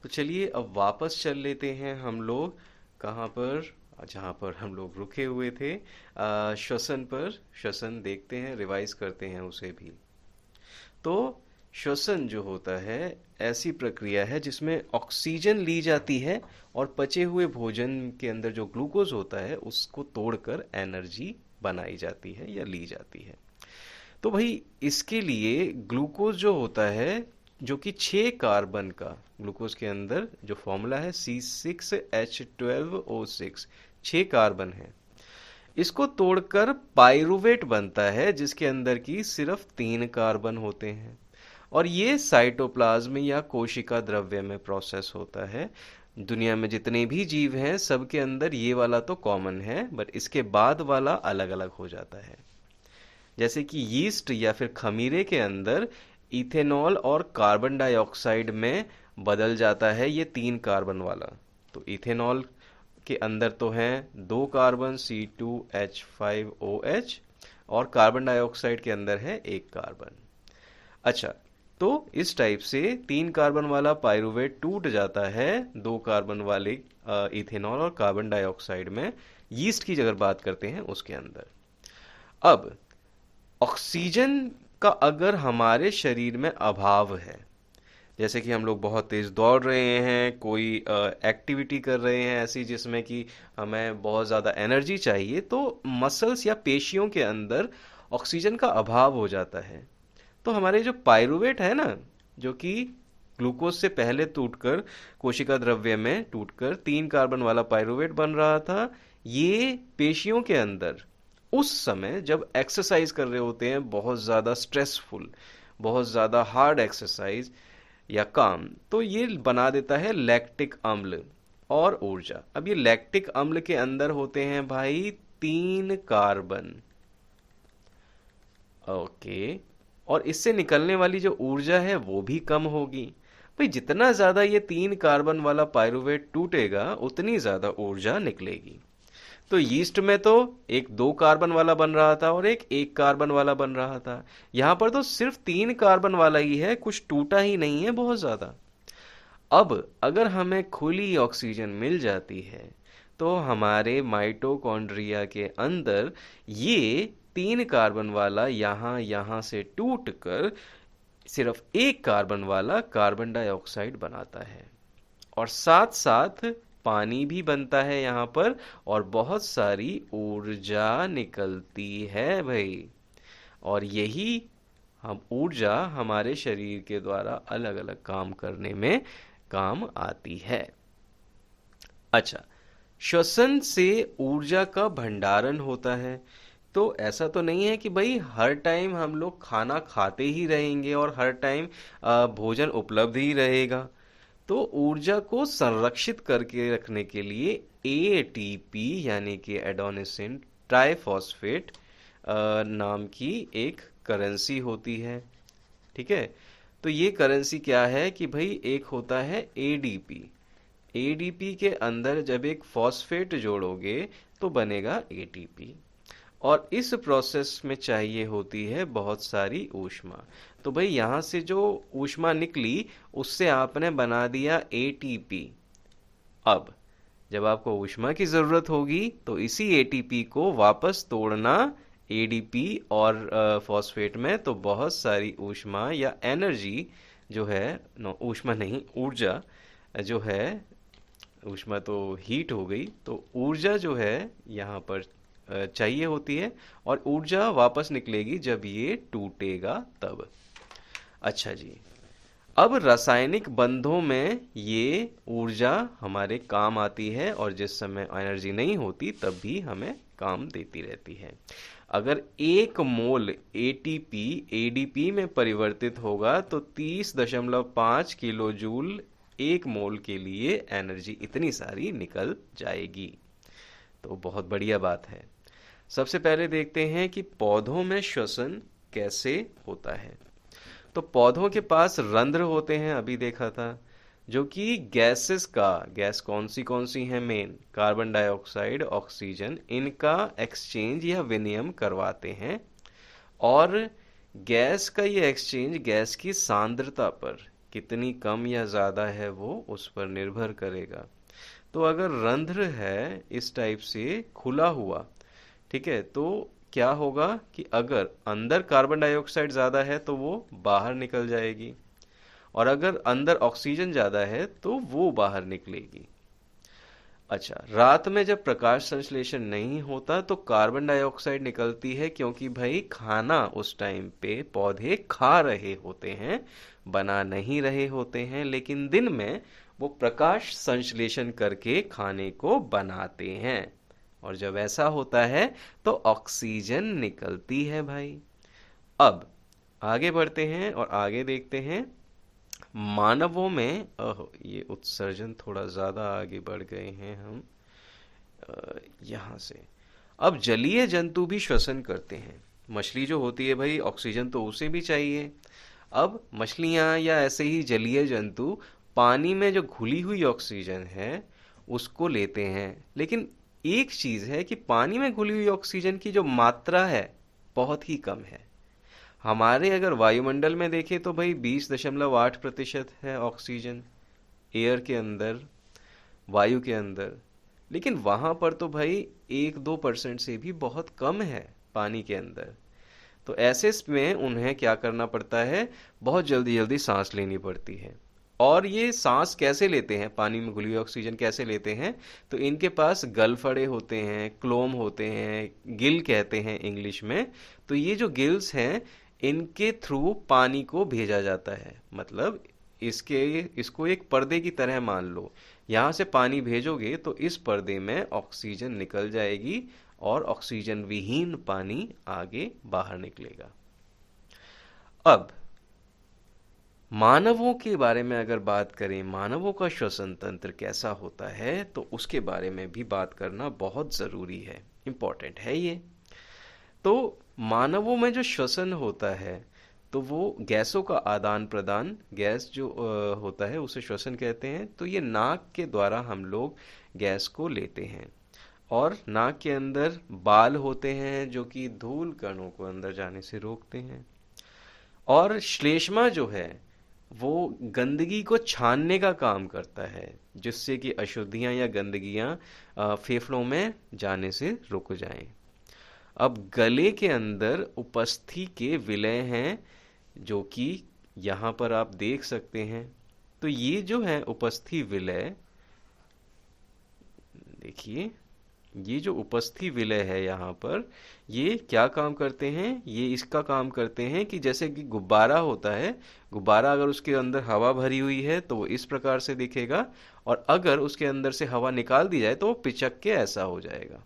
तो चलिए अब वापस चल लेते हैं हम लोग कहाँ पर, जहाँ पर हम लोग रुके हुए थे, श्वसन पर। श्वसन देखते हैं, रिवाइज करते हैं उसे भी। तो श्वसन जो होता है ऐसी प्रक्रिया है जिसमें ऑक्सीजन ली जाती है और पचे हुए भोजन के अंदर जो ग्लूकोज होता है उसको तोड़कर एनर्जी बनाई जाती है या ली जाती है। तो भाई इसके लिए ग्लूकोज जो होता है, जो कि 6 कार्बन का, ग्लूकोज के अंदर जो फॉर्मूला है C6H12O6, 6 कार्बन है। इसको तोड़कर पाइरूवेट बनता है जिसके अंदर की सिर्फ 3 कार्बन होते हैं, और ये साइटोप्लाज्म या कोशिका द्रव्य में प्रोसेस होता है। दुनिया में जितने भी जीव हैं सबके अंदर ये वाला तो कॉमन है, बट इसके बाद वाला अलग अलग हो जाता है। जैसे कि यीस्ट या फिर खमीरे के अंदर इथेनॉल और कार्बन डाइऑक्साइड में बदल जाता है ये 3 कार्बन वाला। तो इथेनॉल के अंदर तो हैं 2 कार्बन C2H5OH, और कार्बन डाइऑक्साइड के अंदर है 1 कार्बन। अच्छा, तो इस टाइप से 3 कार्बन वाला पाइरूवेट टूट जाता है 2 कार्बन वाले इथेनॉल और कार्बन डाइऑक्साइड में, यीस्ट की अगर बात करते हैं उसके अंदर। अब ऑक्सीजन का अगर हमारे शरीर में अभाव है, जैसे कि हम लोग बहुत तेज दौड़ रहे हैं, कोई एक्टिविटी कर रहे हैं ऐसी जिसमें कि हमें बहुत ज़्यादा एनर्जी चाहिए, तो मसल्स या पेशियों के अंदर ऑक्सीजन का अभाव हो जाता है। तो हमारे जो पाइरूवेट है ना, जो कि ग्लूकोज से पहले टूटकर कोशिका द्रव्य में टूटकर 3 कार्बन वाला पाइरूवेट बन रहा था, ये पेशियों के अंदर उस समय जब एक्सरसाइज कर रहे होते हैं, बहुत ज़्यादा स्ट्रेसफुल, बहुत ज़्यादा हार्ड एक्सरसाइज या काम, तो ये बना देता है लैक्टिक अम्ल और ऊर्जा। अब ये लैक्टिक अम्ल के अंदर होते हैं भाई 3 कार्बन। ओके, और इससे निकलने वाली जो ऊर्जा है वो भी कम होगी। भाई जितना ज्यादा ये 3 कार्बन वाला पाइरूवेट टूटेगा उतनी ज्यादा ऊर्जा निकलेगी। तो यीस्ट में तो एक 2 कार्बन वाला बन रहा था और एक 1 कार्बन वाला बन रहा था। यहाँ पर तो सिर्फ 3 कार्बन वाला ही है, कुछ टूटा ही नहीं है बहुत ज्यादा। अब अगर हमें खुली ऑक्सीजन मिल जाती है तो हमारे माइटोकॉन्ड्रिया के अंदर ये 3 कार्बन वाला यहाँ से टूटकर सिर्फ 1 कार्बन वाला कार्बन डाइऑक्साइड बनाता है, और साथ साथ पानी भी बनता है यहाँ पर, और बहुत सारी ऊर्जा निकलती है भाई। और यही हम ऊर्जा हमारे शरीर के द्वारा अलग अलग काम करने में काम आती है। अच्छा, श्वसन से ऊर्जा का भंडारण होता है। तो ऐसा तो नहीं है कि भाई हर टाइम हम लोग खाना खाते ही रहेंगे और हर टाइम भोजन उपलब्ध ही रहेगा। तो ऊर्जा को संरक्षित करके रखने के लिए एटीपी यानी कि एडेनोसिन ट्राइफॉस्फेट नाम की एक करेंसी होती है। ठीक है, तो ये करेंसी क्या है कि भाई एक होता है एडीपी। एडीपी के अंदर जब एक फॉस्फेट जोड़ोगे तो बनेगा एटीपी, और इस प्रोसेस में चाहिए होती है बहुत सारी ऊष्मा। तो भाई यहाँ से जो ऊष्मा निकली उससे आपने बना दिया एटीपी। अब जब आपको ऊष्मा की जरूरत होगी तो इसी एटीपी को वापस तोड़ना एडीपी और फॉस्फेट में, तो बहुत सारी ऊष्मा या एनर्जी जो है, नो ऊष्मा नहीं, ऊर्जा जो है, ऊष्मा तो हीट हो गई, तो ऊर्जा जो है यहाँ पर चाहिए होती है, और ऊर्जा वापस निकलेगी जब ये टूटेगा तब। अच्छा जी, अब रासायनिक बंधों में ये ऊर्जा हमारे काम आती है, और जिस समय एनर्जी नहीं होती तब भी हमें काम देती रहती है। अगर 1 मोल एटीपी एडीपी में परिवर्तित होगा तो 30.5 किलो जूल 1 मोल के लिए एनर्जी इतनी सारी निकल जाएगी। तो बहुत बढ़िया बात है। सबसे पहले देखते हैं कि पौधों में श्वसन कैसे होता है। तो पौधों के पास रंध्र होते हैं, अभी देखा था, जो कि गैस कौन सी हैं, मेन कार्बन डाइऑक्साइड, ऑक्सीजन, इनका एक्सचेंज या विनिमय करवाते हैं। और गैस का ये एक्सचेंज गैस की सांद्रता पर कितनी कम या ज़्यादा है वो उस पर निर्भर करेगा। तो अगर रंध्र है इस टाइप से खुला हुआ, ठीक है, तो क्या होगा कि अगर अंदर कार्बन डाइऑक्साइड ज़्यादा है तो वो बाहर निकल जाएगी, और अगर अंदर ऑक्सीजन ज़्यादा है तो वो बाहर निकलेगी। अच्छा, रात में जब प्रकाश संश्लेषण नहीं होता तो कार्बन डाइऑक्साइड निकलती है, क्योंकि भाई खाना उस टाइम पे पौधे खा रहे होते हैं, बना नहीं रहे होते हैं, लेकिन दिन में वो प्रकाश संश्लेषण करके खाने को बनाते हैं। और जब ऐसा होता है तो ऑक्सीजन निकलती है भाई। अब आगे बढ़ते हैं और आगे देखते हैं मानवों में। ये उत्सर्जन थोड़ा ज्यादा आगे बढ़ गए हैं हम। यहाँ से अब जलीय जंतु भी श्वसन करते हैं। मछली जो होती है भाई, ऑक्सीजन तो उसे भी चाहिए। अब मछलियाँ या ऐसे ही जलीय जंतु पानी में जो घुली हुई ऑक्सीजन है उसको लेते हैं, लेकिन एक चीज है कि पानी में घुली हुई ऑक्सीजन की जो मात्रा है बहुत ही कम है। हमारे अगर वायुमंडल में देखें तो भाई 20.8% है ऑक्सीजन एयर के अंदर, वायु के अंदर। लेकिन वहां पर तो भाई 1-2% से भी बहुत कम है पानी के अंदर। तो ऐसे में उन्हें क्या करना पड़ता है, बहुत जल्दी जल्दी सांस लेनी पड़ती है। और ये सांस कैसे लेते हैं, पानी में घुली हुई ऑक्सीजन कैसे लेते हैं, तो इनके पास गलफड़े होते हैं, क्लोम होते हैं, गिल कहते हैं इंग्लिश में। तो ये जो गिल्स हैं इनके थ्रू पानी को भेजा जाता है। मतलब इसके इसको एक पर्दे की तरह मान लो। यहाँ से पानी भेजोगे तो इस पर्दे में ऑक्सीजन निकल जाएगी और ऑक्सीजन विहीन पानी आगे बाहर निकलेगा। अब मानवों के बारे में अगर बात करें, मानवों का श्वसन तंत्र कैसा होता है, तो उसके बारे में भी बात करना बहुत जरूरी है, इम्पोर्टेंट है ये। तो मानवों में जो श्वसन होता है तो वो गैसों का आदान प्रदान, गैस जो होता है उसे श्वसन कहते हैं। तो ये नाक के द्वारा हम लोग गैस को लेते हैं। और नाक के अंदर बाल होते हैं जो कि धूल कणों को अंदर जाने से रोकते हैं। और श्लेष्मा जो है वो गंदगी को छानने का काम करता है, जिससे कि अशुद्धियां या गंदगियां फेफड़ों में जाने से रुक जाएं। अब गले के अंदर उपस्थि के विलय हैं, जो कि यहाँ पर आप देख सकते हैं। तो ये जो है उपस्थि विलय, देखिए ये जो उपस्थि विलय है यहाँ पर, ये क्या काम करते हैं, ये इसका काम करते हैं कि जैसे कि गुब्बारा होता है, गुब्बारा अगर उसके अंदर हवा भरी हुई है तो वो इस प्रकार से दिखेगा, और अगर उसके अंदर से हवा निकाल दी जाए तो वो पिचक के ऐसा हो जाएगा।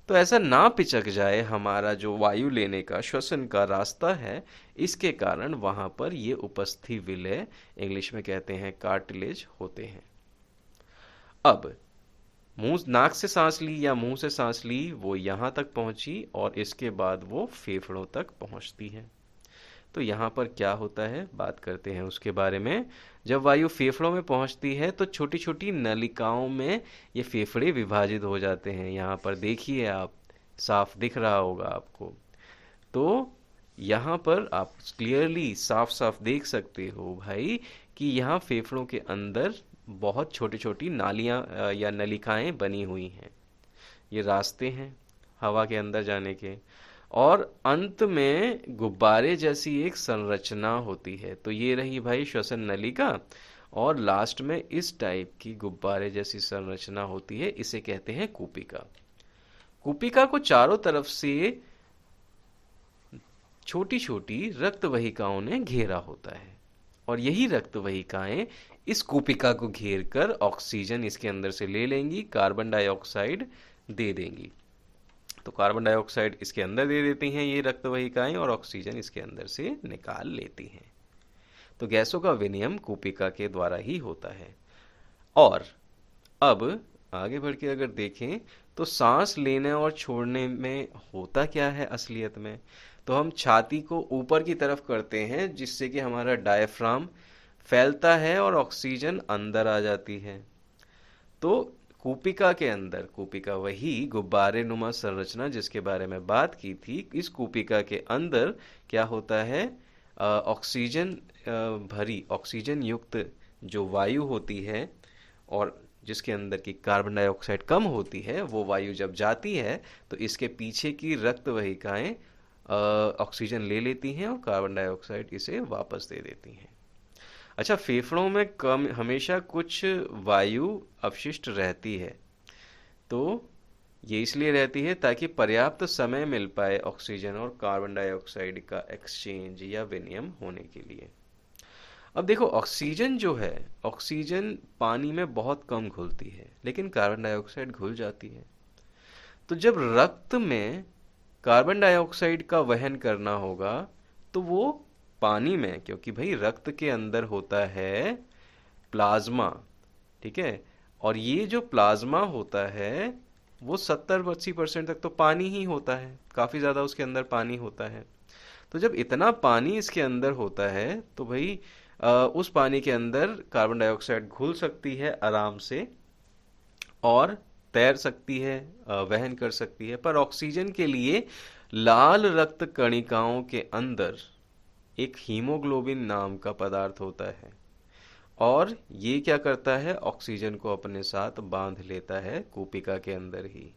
तो ऐसा ना पिचक जाए हमारा जो वायु लेने का, श्वसन का रास्ता है, इसके कारण वहां पर ये उपस्थि विलय, इंग्लिश में कहते हैं कार्टिलेज, होते हैं। अब मुंह, नाक से सांस ली या मुंह से सांस ली, वो यहाँ तक पहुंची और इसके बाद वो फेफड़ों तक पहुंचती है। तो यहाँ पर क्या होता है, बात करते हैं उसके बारे में। जब वायु फेफड़ों में पहुंचती है तो छोटी छोटी नलिकाओं में ये फेफड़े विभाजित हो जाते हैं। यहाँ पर देखिए आप, साफ दिख रहा होगा आपको। तो यहाँ पर आप क्लियरली साफ साफ देख सकते हो भाई कि यहाँ फेफड़ों के अंदर बहुत छोटी छोटी नालियाँ या नलिकाएं बनी हुई हैं। ये रास्ते हैं हवा के अंदर जाने के। और अंत में गुब्बारे जैसी एक संरचना होती है। तो ये रही भाई श्वसन नलिका, और लास्ट में इस टाइप की गुब्बारे जैसी संरचना होती है, इसे कहते हैं कूपिका। कूपिका को चारों तरफ से छोटी छोटी रक्त वाहिकाओं ने घेरा होता है, और यही रक्त वाहिकाएं इस कूपिका को घेर कर ऑक्सीजन इसके अंदर से ले लेंगी, कार्बन डाइऑक्साइड दे देंगी। तो कार्बन डाइऑक्साइड इसके अंदर दे देती हैं ये रक्त वाहिकाएं, और ऑक्सीजन इसके अंदर से निकाल लेती हैं। तो गैसों का विनिमय कूपिका के द्वारा ही होता है। और अब आगे बढ़ के अगर देखें तो सांस लेने और छोड़ने में होता क्या है असलियत में, तो हम छाती को ऊपर की तरफ करते हैं, जिससे कि हमारा डायफ्राम फैलता है और ऑक्सीजन अंदर आ जाती है। तो कूपिका के अंदर, कूपिका वही गुब्बारे नुमा संरचना जिसके बारे में बात की थी, इस कूपिका के अंदर क्या होता है, ऑक्सीजन भरी, ऑक्सीजन युक्त जो वायु होती है, और जिसके अंदर की कार्बन डाइऑक्साइड कम होती है, वो वायु जब जाती है तो इसके पीछे की रक्त वाहिकाएं ऑक्सीजन ले लेती हैं और कार्बन डाइऑक्साइड इसे वापस दे देती हैं। अच्छा, फेफड़ों में कम हमेशा कुछ वायु अपशिष्ट रहती है, तो ये इसलिए रहती है ताकि पर्याप्त समय मिल पाए ऑक्सीजन और कार्बन डाइऑक्साइड का एक्सचेंज या विनिमय होने के लिए। अब देखो, ऑक्सीजन जो है, ऑक्सीजन पानी में बहुत कम घुलती है, लेकिन कार्बन डाइऑक्साइड घुल जाती है। तो जब रक्त में कार्बन डाइऑक्साइड का वहन करना होगा, तो वो पानी में, क्योंकि भाई रक्त के अंदर होता है प्लाज्मा, ठीक है, और ये जो प्लाज्मा होता है वो 70-80% तक तो पानी ही होता है, काफ़ी ज़्यादा उसके अंदर पानी होता है। तो जब इतना पानी इसके अंदर होता है तो भाई उस पानी के अंदर कार्बन डाइऑक्साइड घुल सकती है आराम से और तैर सकती है, वहन कर सकती है। पर ऑक्सीजन के लिए लाल रक्त कणिकाओं के अंदर एक हीमोग्लोबिन नाम का पदार्थ होता है, और ये क्या करता है, ऑक्सीजन को अपने साथ बांध लेता है कूपिका के अंदर ही।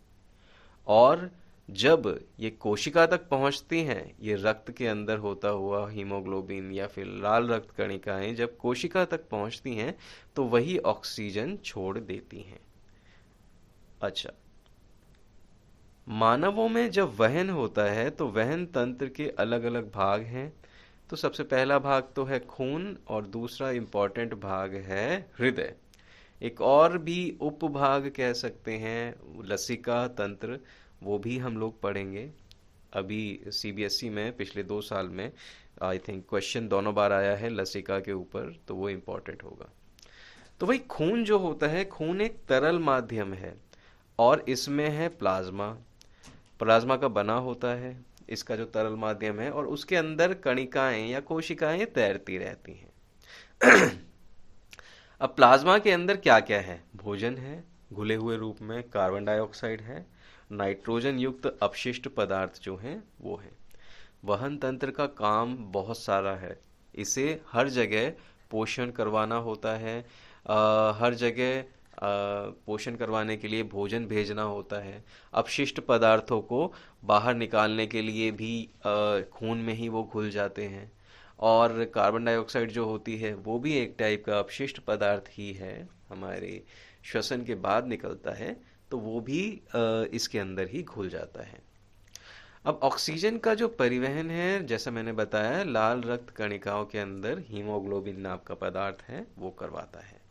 और जब ये कोशिका तक पहुंचती हैं, ये रक्त के अंदर होता हुआ हीमोग्लोबिन या फिर लाल रक्त कणिकाएं जब कोशिका तक पहुंचती हैं, तो वही ऑक्सीजन छोड़ देती हैं। अच्छा, मानवों में जब वहन होता है तो वहन तंत्र के अलग अलग भाग हैं। तो सबसे पहला भाग तो है खून, और दूसरा इम्पोर्टेंट भाग है हृदय। एक और भी उपभाग कह सकते हैं लसिका तंत्र, वो भी हम लोग पढ़ेंगे। अभी सीबीएसई में पिछले 2 साल में आई थिंक क्वेश्चन दोनों बार आया है लसिका के ऊपर, तो वो इम्पोर्टेंट होगा। तो भाई खून जो होता है, खून एक तरल माध्यम है और इसमें है प्लाज्मा। प्लाज्मा का बना होता है इसका जो तरल माध्यम है, और उसके अंदर कणिकाएं या कोशिकाएं तैरती रहती हैं। अब प्लाज्मा के अंदर क्या क्या है? भोजन है घुले हुए रूप में, कार्बन डाइऑक्साइड है, नाइट्रोजन युक्त अपशिष्ट पदार्थ जो हैं वो है। वहन तंत्र का काम बहुत सारा है, इसे हर जगह पोषण करवाना होता है, हर जगह पोषण करवाने के लिए भोजन भेजना होता है। अपशिष्ट पदार्थों को बाहर निकालने के लिए भी खून में ही वो घुल जाते हैं। और कार्बन डाइऑक्साइड जो होती है वो भी एक टाइप का अपशिष्ट पदार्थ ही है, हमारे श्वसन के बाद निकलता है, तो वो भी इसके अंदर ही घुल जाता है। अब ऑक्सीजन का जो परिवहन है, जैसा मैंने बताया, लाल रक्त कणिकाओं के अंदर हीमोग्लोबिन नाम का पदार्थ है वो करवाता है।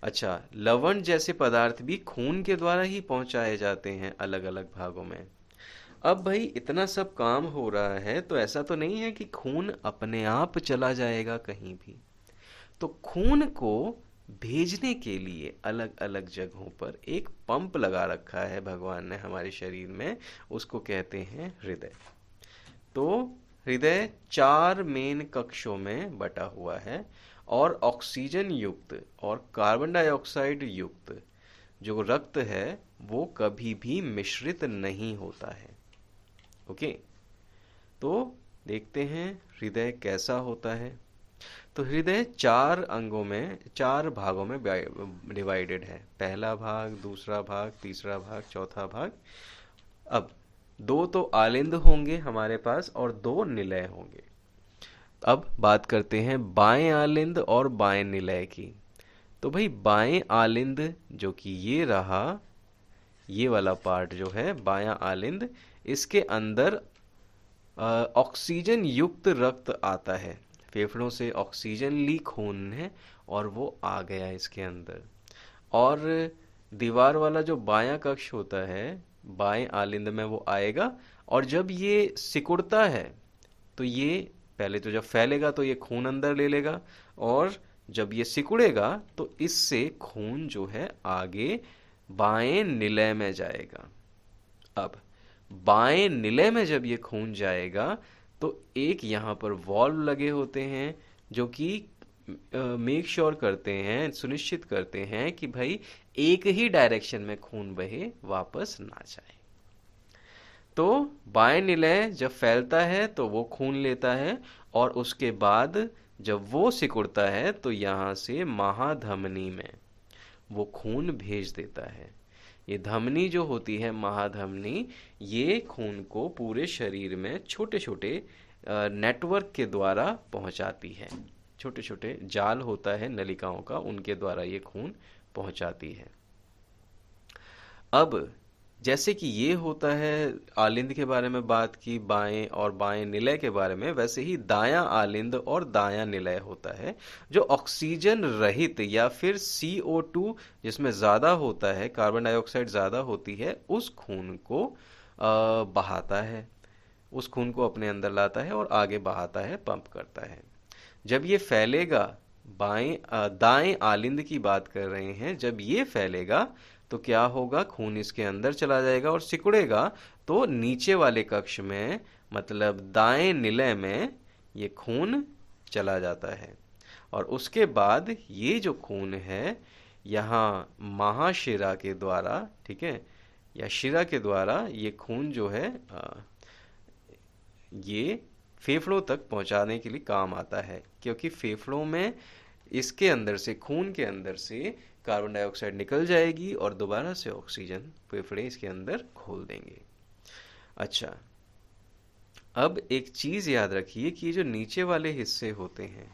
अच्छा, लवण जैसे पदार्थ भी खून के द्वारा ही पहुंचाए जाते हैं अलग अलग भागों में। अब भाई इतना सब काम हो रहा है तो ऐसा तो नहीं है कि खून अपने आप चला जाएगा कहीं भी। तो खून को भेजने के लिए अलग अलग जगहों पर एक पंप लगा रखा है भगवान ने हमारे शरीर में, उसको कहते हैं हृदय। तो हृदय 4 मेन कक्षों में बटा हुआ है, और ऑक्सीजन युक्त और कार्बन डाइऑक्साइड युक्त जो रक्त है वो कभी भी मिश्रित नहीं होता है। ओके, तो देखते हैं हृदय कैसा होता है। तो हृदय 4 अंगों में, 4 भागों में डिवाइडेड है। पहला भाग, दूसरा भाग, तीसरा भाग, चौथा भाग। अब 2 तो आलिंद होंगे हमारे पास और 2 निलय होंगे। अब बात करते हैं बाएं आलिंद और बाएं निलय की। तो भाई बाएं आलिंद जो कि ये रहा, ये वाला पार्ट जो है बायां आलिंद, इसके अंदर ऑक्सीजन युक्त रक्त आता है। फेफड़ों से ऑक्सीजन ली खून है और वो आ गया इसके अंदर। और दीवार वाला जो बायां कक्ष होता है, बाएं आलिंद में वो आएगा, और जब ये सिकुड़ता है तो ये पहले तो जब फैलेगा तो ये खून अंदर ले लेगा, और जब ये सिकुड़ेगा तो इससे खून जो है आगे बाएं निलय में जाएगा। अब बाएं निलय में जब ये खून जाएगा तो एक यहाँ पर वॉल्व लगे होते हैं जो कि मेक श्योर करते हैं, सुनिश्चित करते हैं कि भाई एक ही डायरेक्शन में खून बहे, वापस ना जाए। तो बाएं निलय जब फैलता है तो वो खून लेता है, और उसके बाद जब वो सिकुड़ता है तो यहाँ से महाधमनी में वो खून भेज देता है। ये धमनी जो होती है, महाधमनी, ये खून को पूरे शरीर में छोटे छोटे नेटवर्क के द्वारा पहुंचाती है। छोटे छोटे जाल होता है नलिकाओं का, उनके द्वारा ये खून पहुंचाती है। अब जैसे कि ये होता है, आलिंद के बारे में बात की, बाएं और बाएं निलय के बारे में, वैसे ही दायां आलिंद और दायां निलय होता है, जो ऑक्सीजन रहित या फिर CO2 जिसमें ज़्यादा होता है, कार्बन डाइऑक्साइड ज़्यादा होती है, उस खून को बहाता है, उस खून को अपने अंदर लाता है और आगे बहाता है, पंप करता है। जब ये फैलेगा, दाएं आलिंद की बात कर रहे हैं, जब ये फैलेगा तो क्या होगा, खून इसके अंदर चला जाएगा और सिकुड़ेगा, तो नीचे वाले कक्ष में, मतलब दाएं निलय में, ये खून चला जाता है। और उसके बाद ये जो खून है, यहाँ महाशिरा के द्वारा, ठीक है, या शिरा के द्वारा ये खून जो है ये फेफड़ों तक पहुंचाने के लिए काम आता है, क्योंकि फेफड़ों में इसके अंदर से, खून के अंदर से कार्बन डाइऑक्साइड निकल जाएगी और दोबारा से ऑक्सीजन फेफड़े इसके अंदर खोल देंगे। अच्छा, अब एक चीज याद रखिए कि जो नीचे वाले हिस्से होते हैं,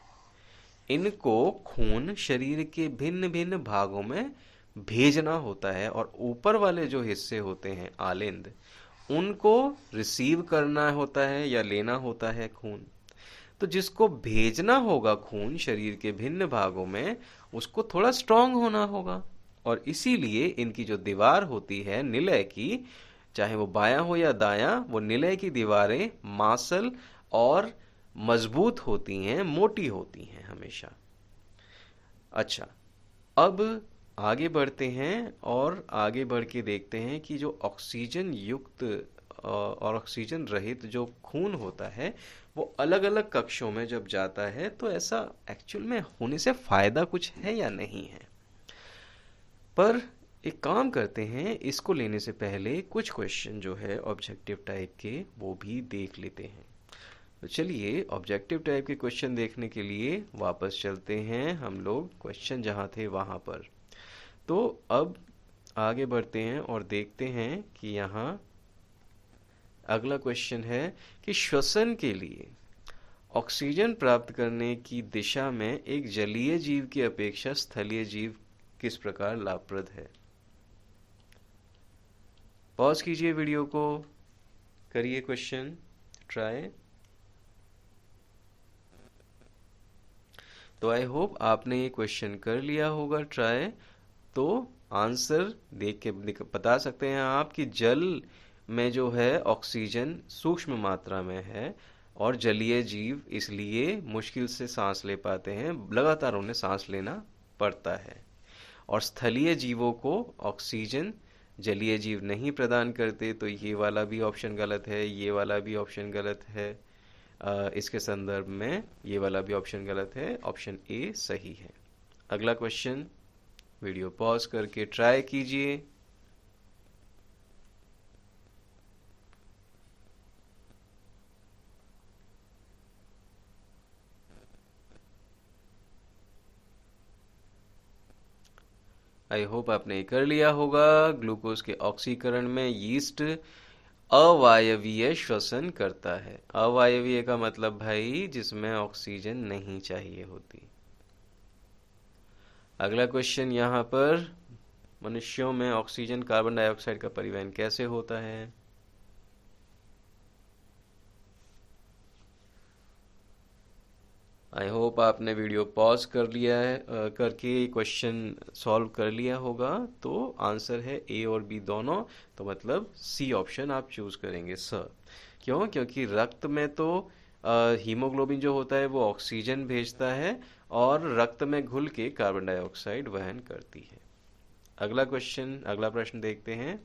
इनको खून शरीर के भिन्न भिन्न भागों में भेजना होता है, और ऊपर वाले जो हिस्से होते हैं आलिंद, उनको रिसीव करना होता है या लेना होता है खून। तो जिसको भेजना होगा खून शरीर के भिन्न भागों में, उसको थोड़ा स्ट्रांग होना होगा, और इसीलिए इनकी जो दीवार होती है निलय की, चाहे वो बायां हो या दायां, वो निलय की दीवारें मांसल और मजबूत होती हैं, मोटी होती हैं हमेशा। अच्छा, अब आगे बढ़ते हैं और आगे बढ़ के देखते हैं कि जो ऑक्सीजन युक्त और ऑक्सीजन रहित जो खून होता है, वो अलग अलग कक्षों में जब जाता है, तो ऐसा एक्चुअल में होने से फायदा कुछ है या नहीं है। पर एक काम करते हैं, इसको लेने से पहले कुछ क्वेश्चन जो है ऑब्जेक्टिव टाइप के, वो भी देख लेते हैं। तो चलिए, ऑब्जेक्टिव टाइप के क्वेश्चन देखने के लिए वापस चलते हैं हम लोग क्वेश्चन जहाँ थे वहाँ पर। तो अब आगे बढ़ते हैं और देखते हैं कि यहाँ अगला क्वेश्चन है कि श्वसन के लिए ऑक्सीजन प्राप्त करने की दिशा में एक जलीय जीव की अपेक्षा स्थलीय जीव किस प्रकार लाभप्रद है। पॉज कीजिए वीडियो को, करिए क्वेश्चन ट्राई। तो आई होप आपने ये क्वेश्चन कर लिया होगा ट्राई। तो आंसर देख के बता सकते हैं आप कि जल में जो है ऑक्सीजन सूक्ष्म मात्रा में है, और जलीय जीव इसलिए मुश्किल से सांस ले पाते हैं, लगातार उन्हें सांस लेना पड़ता है। और स्थलीय जीवों को ऑक्सीजन जलीय जीव नहीं प्रदान करते, तो ये वाला भी ऑप्शन गलत है, ये वाला भी ऑप्शन गलत है। इसके संदर्भ में ये वाला भी ऑप्शन गलत है, ऑप्शन ए सही है। अगला क्वेश्चन, वीडियो पॉज करके ट्राई कीजिए। आई होप आपने कर लिया होगा। ग्लूकोज के ऑक्सीकरण में यीस्ट अवायवीय श्वसन करता है। अवायवीय का मतलब भाई जिसमें ऑक्सीजन नहीं चाहिए होती। अगला क्वेश्चन यहाँ पर, मनुष्यों में ऑक्सीजन कार्बन डाइऑक्साइड का परिवहन कैसे होता है। आई होप आपने वीडियो पॉज कर लिया है, करके क्वेश्चन सॉल्व कर लिया होगा। तो आंसर है ए और बी दोनों, तो मतलब सी ऑप्शन आप चूज करेंगे सर। क्यों? क्योंकि रक्त में तो हीमोग्लोबिन जो होता है वो ऑक्सीजन भेजता है, और रक्त में घुल के कार्बन डाइऑक्साइड वहन करती है। अगला क्वेश्चन, अगला प्रश्न देखते हैं।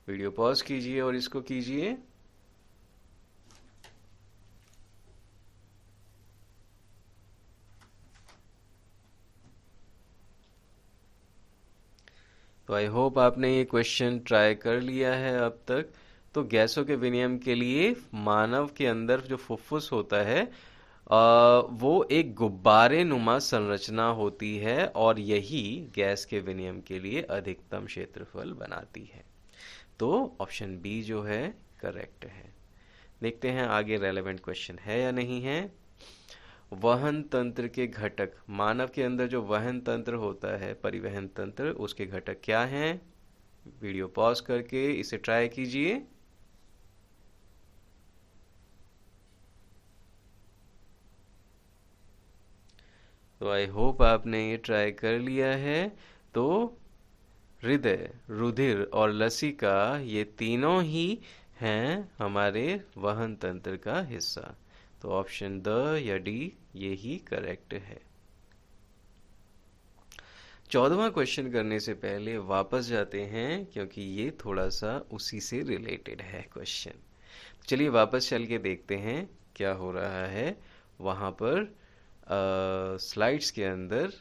वीडियो पॉज कीजिए और इसको कीजिए। तो आई होप आपने ये क्वेश्चन ट्राई कर लिया है अब तक। तो गैसों के विनिमय के लिए मानव के अंदर जो फुफ्फुस होता है, वो एक गुब्बारे नुमा संरचना होती है, और यही गैस के विनिमय के लिए अधिकतम क्षेत्रफल बनाती है। तो ऑप्शन बी जो है करेक्ट है। देखते हैं आगे रेलेवेंट क्वेश्चन है या नहीं है। वहन तंत्र के घटक, मानव के अंदर जो वहन तंत्र होता है, परिवहन तंत्र, उसके घटक क्या हैं? वीडियो पॉज करके इसे ट्राई कीजिए। तो आई होप आपने ये ट्राई कर लिया है। तो हृदय, रुधिर और लसिका, ये तीनों ही हैं हमारे वहन तंत्र का हिस्सा। तो ऑप्शन द या डी ये ही करेक्ट है। 14वां क्वेश्चन करने से पहले वापस जाते हैं, क्योंकि ये थोड़ा सा उसी से रिलेटेड है क्वेश्चन। चलिए वापस चल के देखते हैं क्या हो रहा है वहाँ पर स्लाइड्स के अंदर।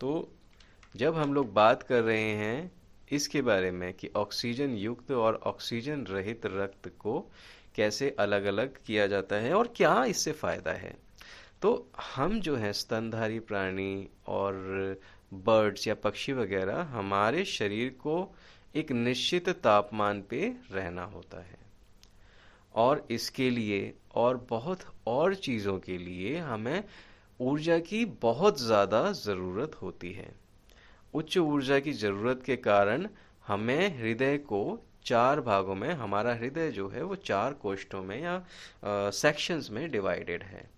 तो जब हम लोग बात कर रहे हैं इसके बारे में कि ऑक्सीजन युक्त और ऑक्सीजन रहित रक्त को कैसे अलग अलग किया जाता है और क्या इससे फ़ायदा है, तो हम जो है स्तनधारी प्राणी और बर्ड्स या पक्षी वगैरह, हमारे शरीर को एक निश्चित तापमान पे रहना होता है, और इसके लिए और बहुत और चीज़ों के लिए हमें ऊर्जा की बहुत ज़्यादा ज़रूरत होती है। उच्च ऊर्जा की ज़रूरत के कारण हमें हृदय को 4 भागों में, हमारा हृदय जो है वो 4 कोष्ठों में या सेक्शंस में डिवाइडेड है।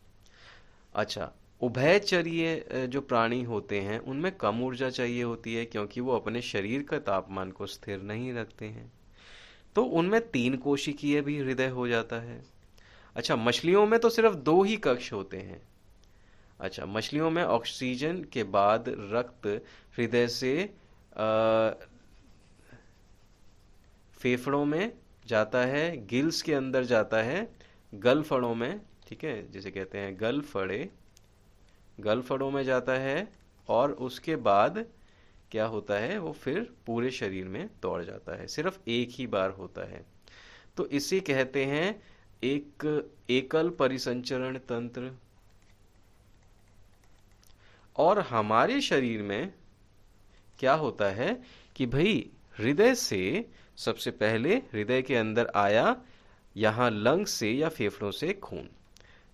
अच्छा, उभयचरीय जो प्राणी होते हैं उनमें कम ऊर्जा चाहिए होती है, क्योंकि वो अपने शरीर का तापमान को स्थिर नहीं रखते हैं, तो उनमें 3 कोशिकीय भी हृदय हो जाता है। अच्छा, मछलियों में तो सिर्फ 2 ही कक्ष होते हैं। अच्छा, मछलियों में ऑक्सीजन के बाद रक्त हृदय से फेफड़ों में जाता है, गिल्स के अंदर जाता है, गलफड़ों में, ठीक है, जिसे कहते हैं गलफड़े, गलफड़ों में जाता है, और उसके बाद क्या होता है, वो फिर पूरे शरीर में दौड़ जाता है। सिर्फ एक ही बार होता है। तो इसे कहते हैं एक एकल परिसंचरण तंत्र। और हमारे शरीर में क्या होता है कि भाई हृदय से सबसे पहले हृदय के अंदर आया, यहाँ लंग से या फेफड़ों से खून,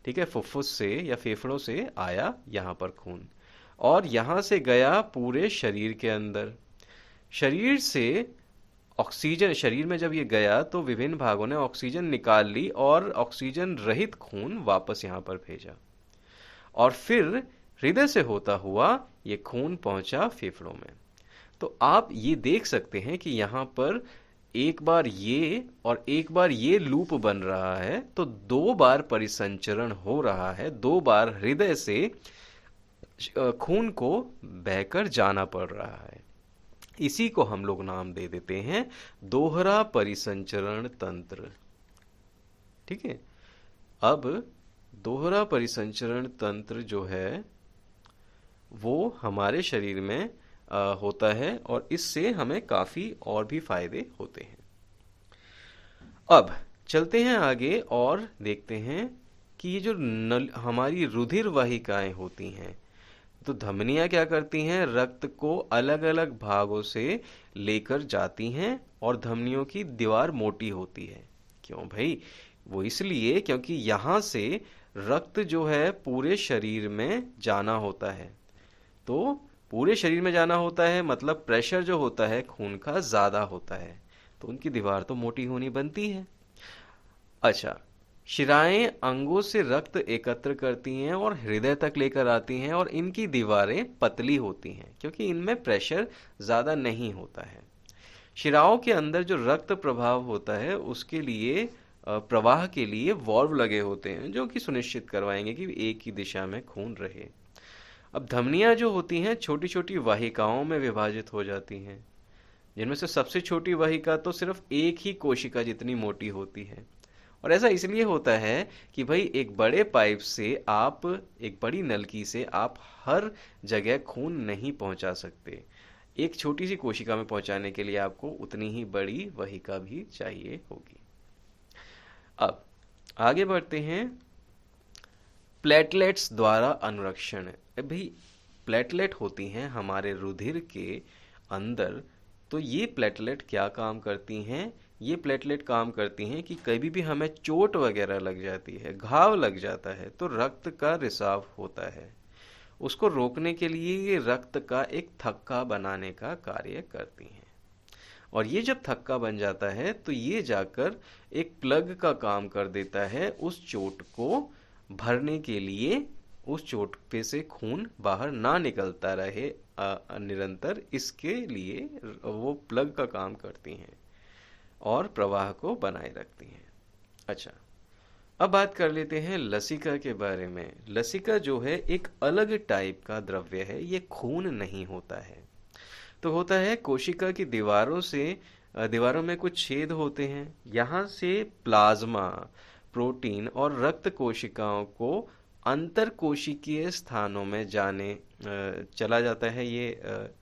ठीक है, फुफ्फुस से या फेफड़ों से आया यहाँ पर खून, और यहाँ से गया पूरे शरीर के अंदर। शरीर से ऑक्सीजन, शरीर में जब ये गया तो विभिन्न भागों ने ऑक्सीजन निकाल ली और ऑक्सीजन रहित खून वापस यहाँ पर भेजा, और फिर हृदय से होता हुआ ये खून पहुंचा फेफड़ों में। तो आप ये देख सकते हैं कि यहाँ पर एक बार ये और एक बार ये लूप बन रहा है, तो 2 बार परिसंचरण हो रहा है, 2 बार हृदय से खून को बहकर जाना पड़ रहा है। इसी को हम लोग नाम दे देते हैं दोहरा परिसंचरण तंत्र, ठीक है। अब दोहरा परिसंचरण तंत्र जो है वो हमारे शरीर में होता है, और इससे हमें काफ़ी और भी फायदे होते हैं। अब चलते हैं आगे और देखते हैं कि ये जो हमारी रुधिर वाहिकाएं होती हैं, तो धमनियां क्या करती हैं, रक्त को अलग अलग भागों से लेकर जाती हैं, और धमनियों की दीवार मोटी होती है। क्यों भाई? वो इसलिए क्योंकि यहाँ से रक्त जो है पूरे शरीर में जाना होता है। तो पूरे शरीर में जाना होता है मतलब प्रेशर जो होता है खून का ज़्यादा होता है, तो उनकी दीवार तो मोटी होनी बनती है। अच्छा, शिराएं अंगों से रक्त एकत्र करती हैं और हृदय तक लेकर आती हैं, और इनकी दीवारें पतली होती हैं क्योंकि इनमें प्रेशर ज़्यादा नहीं होता है। शिराओं के अंदर जो रक्त प्रभाव होता है उसके लिए प्रवाह के लिए वाल्व लगे होते हैं, जो कि सुनिश्चित करवाएंगे कि एक ही दिशा में खून रहे। अब धमनियां जो होती हैं छोटी छोटी वाहिकाओं में विभाजित हो जाती हैं, जिनमें से सबसे छोटी वाहिका तो सिर्फ एक ही कोशिका जितनी मोटी होती है। और ऐसा इसलिए होता है कि भाई एक बड़े पाइप से आप, एक बड़ी नलकी से आप हर जगह खून नहीं पहुंचा सकते। एक छोटी सी कोशिका में पहुंचाने के लिए आपको उतनी ही बड़ी वाहिका भी चाहिए होगी। अब आगे बढ़ते हैं। प्लेटलेट्स द्वारा अनुरक्षण। भाई प्लेटलेट होती हैं हमारे रुधिर के अंदर तो ये प्लेटलेट क्या काम करती हैं? ये प्लेटलेट काम करती हैं कि कभी भी हमें चोट वगैरह लग जाती है, घाव लग जाता है, तो रक्त का रिसाव होता है, उसको रोकने के लिए ये रक्त का एक थक्का बनाने का कार्य करती हैं। और ये जब थक्का बन जाता है तो ये जाकर एक प्लग का काम कर देता है उस चोट को भरने के लिए, उस चोट पे से खून बाहर ना निकलता रहे निरंतर, इसके लिए वो प्लग का काम करती हैं और प्रवाह को बनाए रखती हैं। अच्छा, अब बात कर लेते हैं लसिका के बारे में। लसिका जो है एक अलग टाइप का द्रव्य है, ये खून नहीं होता है। तो होता है कोशिका की दीवारों से, दीवारों में कुछ छेद होते हैं, यहाँ से प्लाज्मा, प्रोटीन और रक्त कोशिकाओं को अंतर कोशिकीय स्थानों में चला जाता है ये,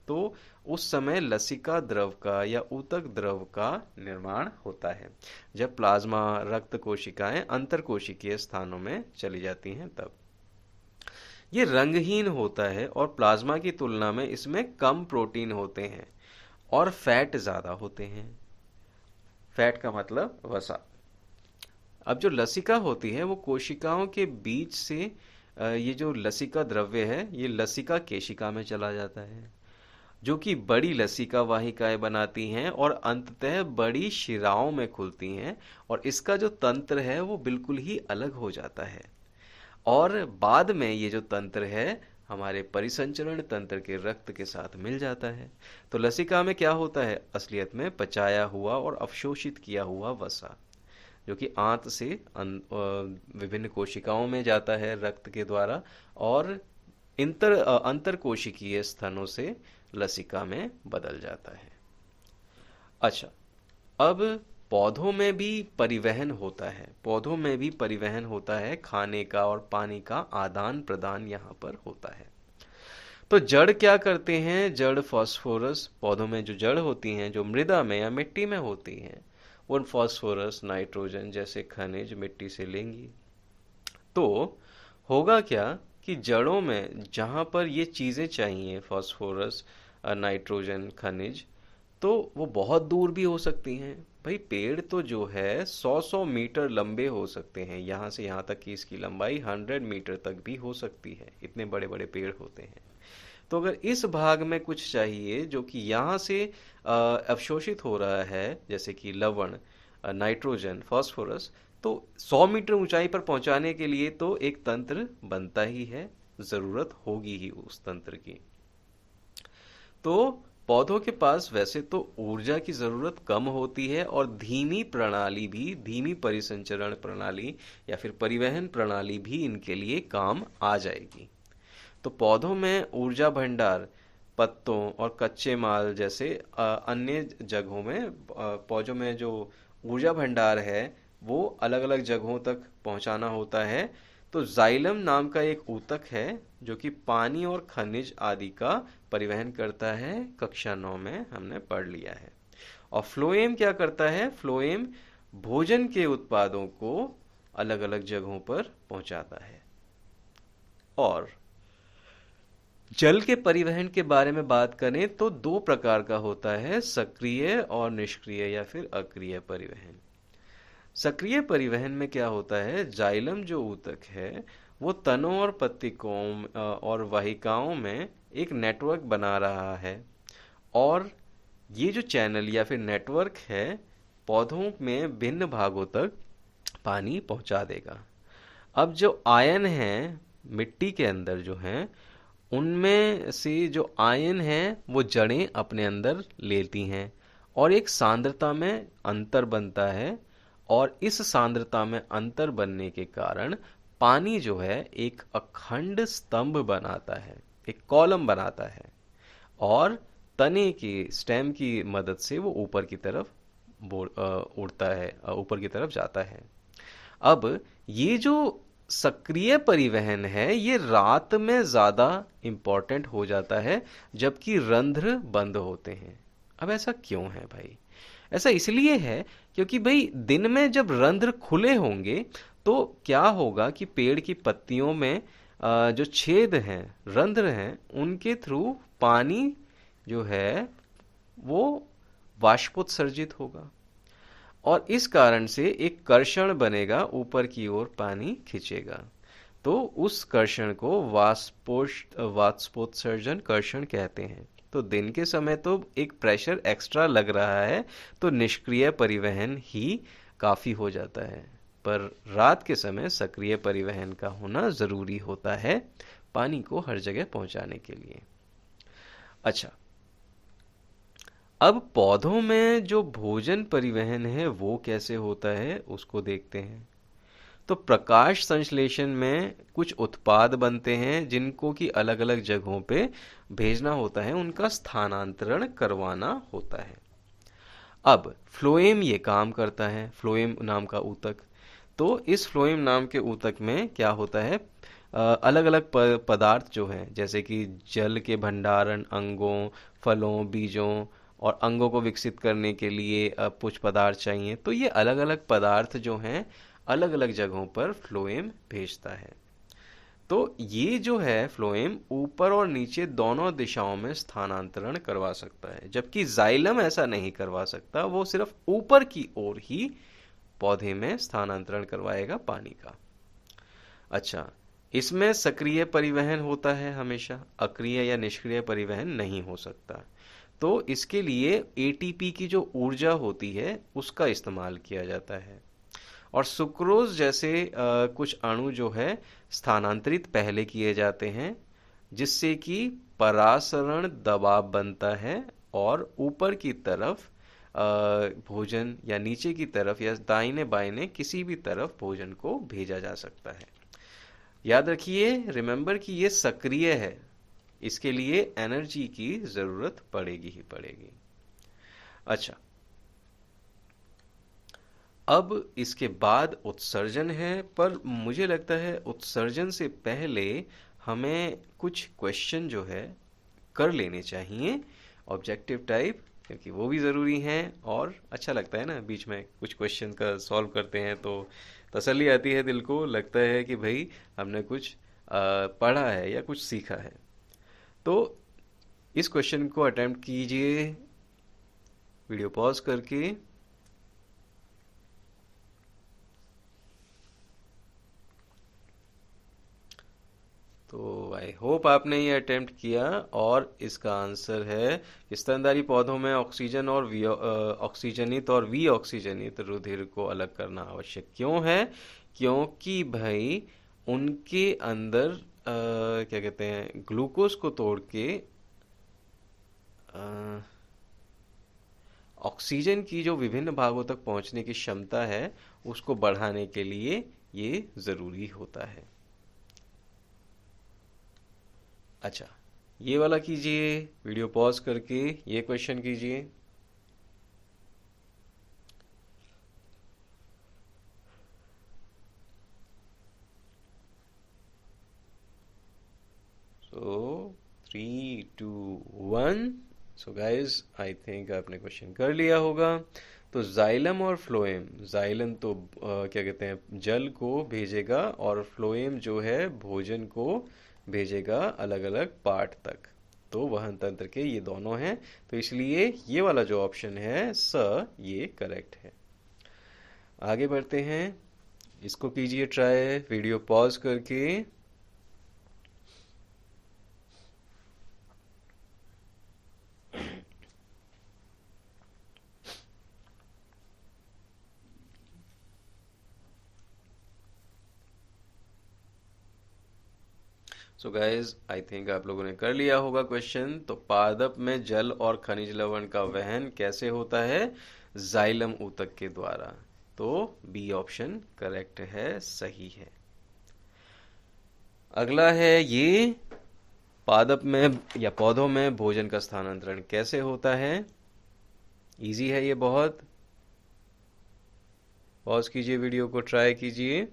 तो उस समय लसिका द्रव का या ऊतक द्रव का निर्माण होता है। जब प्लाज्मा, रक्त कोशिकाएं अंतर कोशिकीय स्थानों में चली जाती हैं तब ये रंगहीन होता है और प्लाज्मा की तुलना में इसमें कम प्रोटीन होते हैं और फैट ज़्यादा होते हैं। फैट का मतलब वसा। अब जो लसिका होती है वो कोशिकाओं के बीच से ये जो लसिका द्रव्य है ये लसिका केशिका में चला जाता है, जो कि बड़ी लसिका वाहिकाएं बनाती हैं और अंततः बड़ी शिराओं में खुलती हैं, और इसका जो तंत्र है वो बिल्कुल ही अलग हो जाता है। और बाद में ये जो तंत्र है हमारे परिसंचरण तंत्र के रक्त के साथ मिल जाता है। तो लसिका में क्या होता है? असलियत में पचाया हुआ और अवशोषित किया हुआ वसा, जो कि आंत से विभिन्न कोशिकाओं में जाता है रक्त के द्वारा, और अंतर कोशिकीय स्तनों से लसिका में बदल जाता है। अच्छा, अब पौधों में भी परिवहन होता है। पौधों में भी परिवहन होता है, खाने का और पानी का आदान प्रदान यहाँ पर होता है। तो जड़ क्या करते हैं? जड़ फास्फोरस, पौधों में जो जड़ होती हैं जो मृदा में या मिट्टी में होती हैं, उन फास्फोरस, नाइट्रोजन जैसे खनिज मिट्टी से लेंगी। तो होगा क्या कि जड़ों में जहाँ पर ये चीज़ें चाहिए, फास्फोरस, नाइट्रोजन, खनिज, तो वो बहुत दूर भी हो सकती हैं। भाई पेड़ तो जो है 100-100 मीटर लंबे हो सकते हैं, यहाँ से यहाँ तक कि इसकी लंबाई 100 मीटर तक भी हो सकती है, इतने बड़े बड़े पेड़ होते हैं। तो अगर इस भाग में कुछ चाहिए जो कि यहाँ से अवशोषित हो रहा है, जैसे कि लवण, नाइट्रोजन, फास्फोरस, तो 100 मीटर ऊंचाई पर पहुंचाने के लिए तो एक तंत्र बनता ही है, जरूरत होगी ही उस तंत्र की। तो पौधों के पास वैसे तो ऊर्जा की जरूरत कम होती है और धीमी प्रणाली भी, धीमी परिसंचरण प्रणाली या फिर परिवहन प्रणाली भी इनके लिए काम आ जाएगी। तो पौधों में ऊर्जा भंडार पत्तों और कच्चे माल जैसे अन्य जगहों में, पौधों में जो ऊर्जा भंडार है वो अलग अलग जगहों तक पहुंचाना होता है। तो जाइलम नाम का एक ऊतक है जो कि पानी और खनिज आदि का परिवहन करता है, कक्षा 9 में हमने पढ़ लिया है। और फ्लोएम क्या करता है? फ्लोएम भोजन के उत्पादों को अलग अलग जगहों पर पहुंचाता है। और जल के परिवहन के बारे में बात करें तो 2 प्रकार का होता है, सक्रिय और निष्क्रिय या फिर अक्रिय परिवहन। सक्रिय परिवहन में क्या होता है? जाइलम जो ऊतक है वो तनों और पत्तिकों और वाहिकाओं में एक नेटवर्क बना रहा है, और ये जो चैनल या फिर नेटवर्क है पौधों में भिन्न भागों तक पानी पहुंचा देगा। अब जो आयन हैं मिट्टी के अंदर जो हैं, उनमें से जो आयन हैं वो जड़ें अपने अंदर लेती हैं और एक सांद्रता में अंतर बनता है, और इस सांद्रता में अंतर बनने के कारण पानी जो है एक अखंड स्तंभ बनाता है, एक कॉलम बनाता है, और तने की, स्टेम की मदद से वो ऊपर की तरफ उड़ता है, ऊपर की तरफ जाता है। अब ये जो सक्रिय परिवहन है ये रात में ज़्यादा इम्पोर्टेंट हो जाता है जबकि रंध्र बंद होते हैं। अब ऐसा क्यों है भाई? ऐसा इसलिए है क्योंकि भाई दिन में जब रंध्र खुले होंगे तो क्या होगा कि पेड़ की पत्तियों में जो छेद हैं, रंध्र हैं, उनके थ्रू पानी जो है वो वाष्पोत्सर्जित होगा और इस कारण से एक कर्षण बनेगा, ऊपर की ओर पानी खींचेगा। तो उस कर्षण को वाष्पोत्सर्जन कर्षण कहते हैं। तो दिन के समय तो एक प्रेशर एक्स्ट्रा लग रहा है, तो निष्क्रिय परिवहन ही काफी हो जाता है, पर रात के समय सक्रिय परिवहन का होना जरूरी होता है पानी को हर जगह पहुंचाने के लिए। अच्छा, अब पौधों में जो भोजन परिवहन है वो कैसे होता है उसको देखते हैं। तो प्रकाश संश्लेषण में कुछ उत्पाद बनते हैं जिनको कि अलग अलग जगहों पे भेजना होता है, उनका स्थानांतरण करवाना होता है। अब फ्लोएम ये काम करता है, फ्लोएम नाम का ऊतक। तो इस फ्लोएम नाम के ऊतक में क्या होता है, अलग अलग पदार्थ जो हैं, जैसे कि जल के भंडारण अंगों, फलों, बीजों और अंगों को विकसित करने के लिए कुछ पदार्थ चाहिए। तो ये अलग अलग पदार्थ जो हैं अलग अलग जगहों पर फ्लोएम भेजता है। तो ये जो है फ्लोएम ऊपर और नीचे दोनों दिशाओं में स्थानांतरण करवा सकता है, जबकि जाइलम ऐसा नहीं करवा सकता, वो सिर्फ ऊपर की ओर ही पौधे में स्थानांतरण करवाएगा पानी का। अच्छा, इसमें सक्रिय परिवहन होता है हमेशा, अक्रिय या निष्क्रिय परिवहन नहीं हो सकता। तो इसके लिए एटीपी की जो ऊर्जा होती है उसका इस्तेमाल किया जाता है और सुक्रोज जैसे कुछ अणु जो है स्थानांतरित पहले किए जाते हैं, जिससे कि परासरण दबाव बनता है और ऊपर की तरफ भोजन या नीचे की तरफ या दाहिने बाइने किसी भी तरफ भोजन को भेजा जा सकता है। याद रखिए, रिमेंबर कि ये सक्रिय है, इसके लिए एनर्जी की जरूरत पड़ेगी ही पड़ेगी। अच्छा, अब इसके बाद उत्सर्जन है, पर मुझे लगता है उत्सर्जन से पहले हमें कुछ क्वेश्चन जो है कर लेने चाहिए ऑब्जेक्टिव टाइप, क्योंकि वो भी ज़रूरी हैं और अच्छा लगता है ना, बीच में कुछ क्वेश्चन का सॉल्व करते हैं तो तसल्ली आती है, दिल को लगता है कि भाई हमने कुछ पढ़ा है या कुछ सीखा है। तो इस क्वेश्चन को अटेम्प्ट कीजिए वीडियो पॉज करके। तो आई होप आपने ये अटेम्प्ट किया और इसका आंसर है, स्तनधारी पौधों में ऑक्सीजन और ऑक्सीजनित और वी ऑक्सीजनित रुधिर को अलग करना आवश्यक क्यों है? क्योंकि भाई उनके अंदर क्या कहते हैं, ग्लूकोज को तोड़ के ऑक्सीजन की जो विभिन्न भागों तक पहुंचने की क्षमता है उसको बढ़ाने के लिए ये जरूरी होता है। अच्छा, ये वाला कीजिए वीडियो पॉज करके, ये क्वेश्चन कीजिए। सो 3, 2, 1। सो गाइज आई थिंक आपने क्वेश्चन कर लिया होगा। तो जाइलम और फ्लोएम, जाइलम तो क्या कहते हैं जल को भेजेगा और फ्लोएम जो है भोजन को भेजेगा अलग अलग पार्ट तक। तो वहन तंत्र के ये दोनों हैं, तो इसलिए ये वाला जो ऑप्शन है ये करेक्ट है। आगे बढ़ते हैं, इसको कीजिए ट्राई वीडियो पॉज करके। सो गाइज आई थिंक आप लोगों ने कर लिया होगा क्वेश्चन। तो पादप में जल और खनिज लवण का वहन कैसे होता है? जाइलम ऊतक के द्वारा। तो बी ऑप्शन करेक्ट है, सही है। अगला है ये, पादप में या पौधों में भोजन का स्थानांतरण कैसे होता है? इजी है ये बहुत। पॉज कीजिए, वीडियो को ट्राई कीजिए।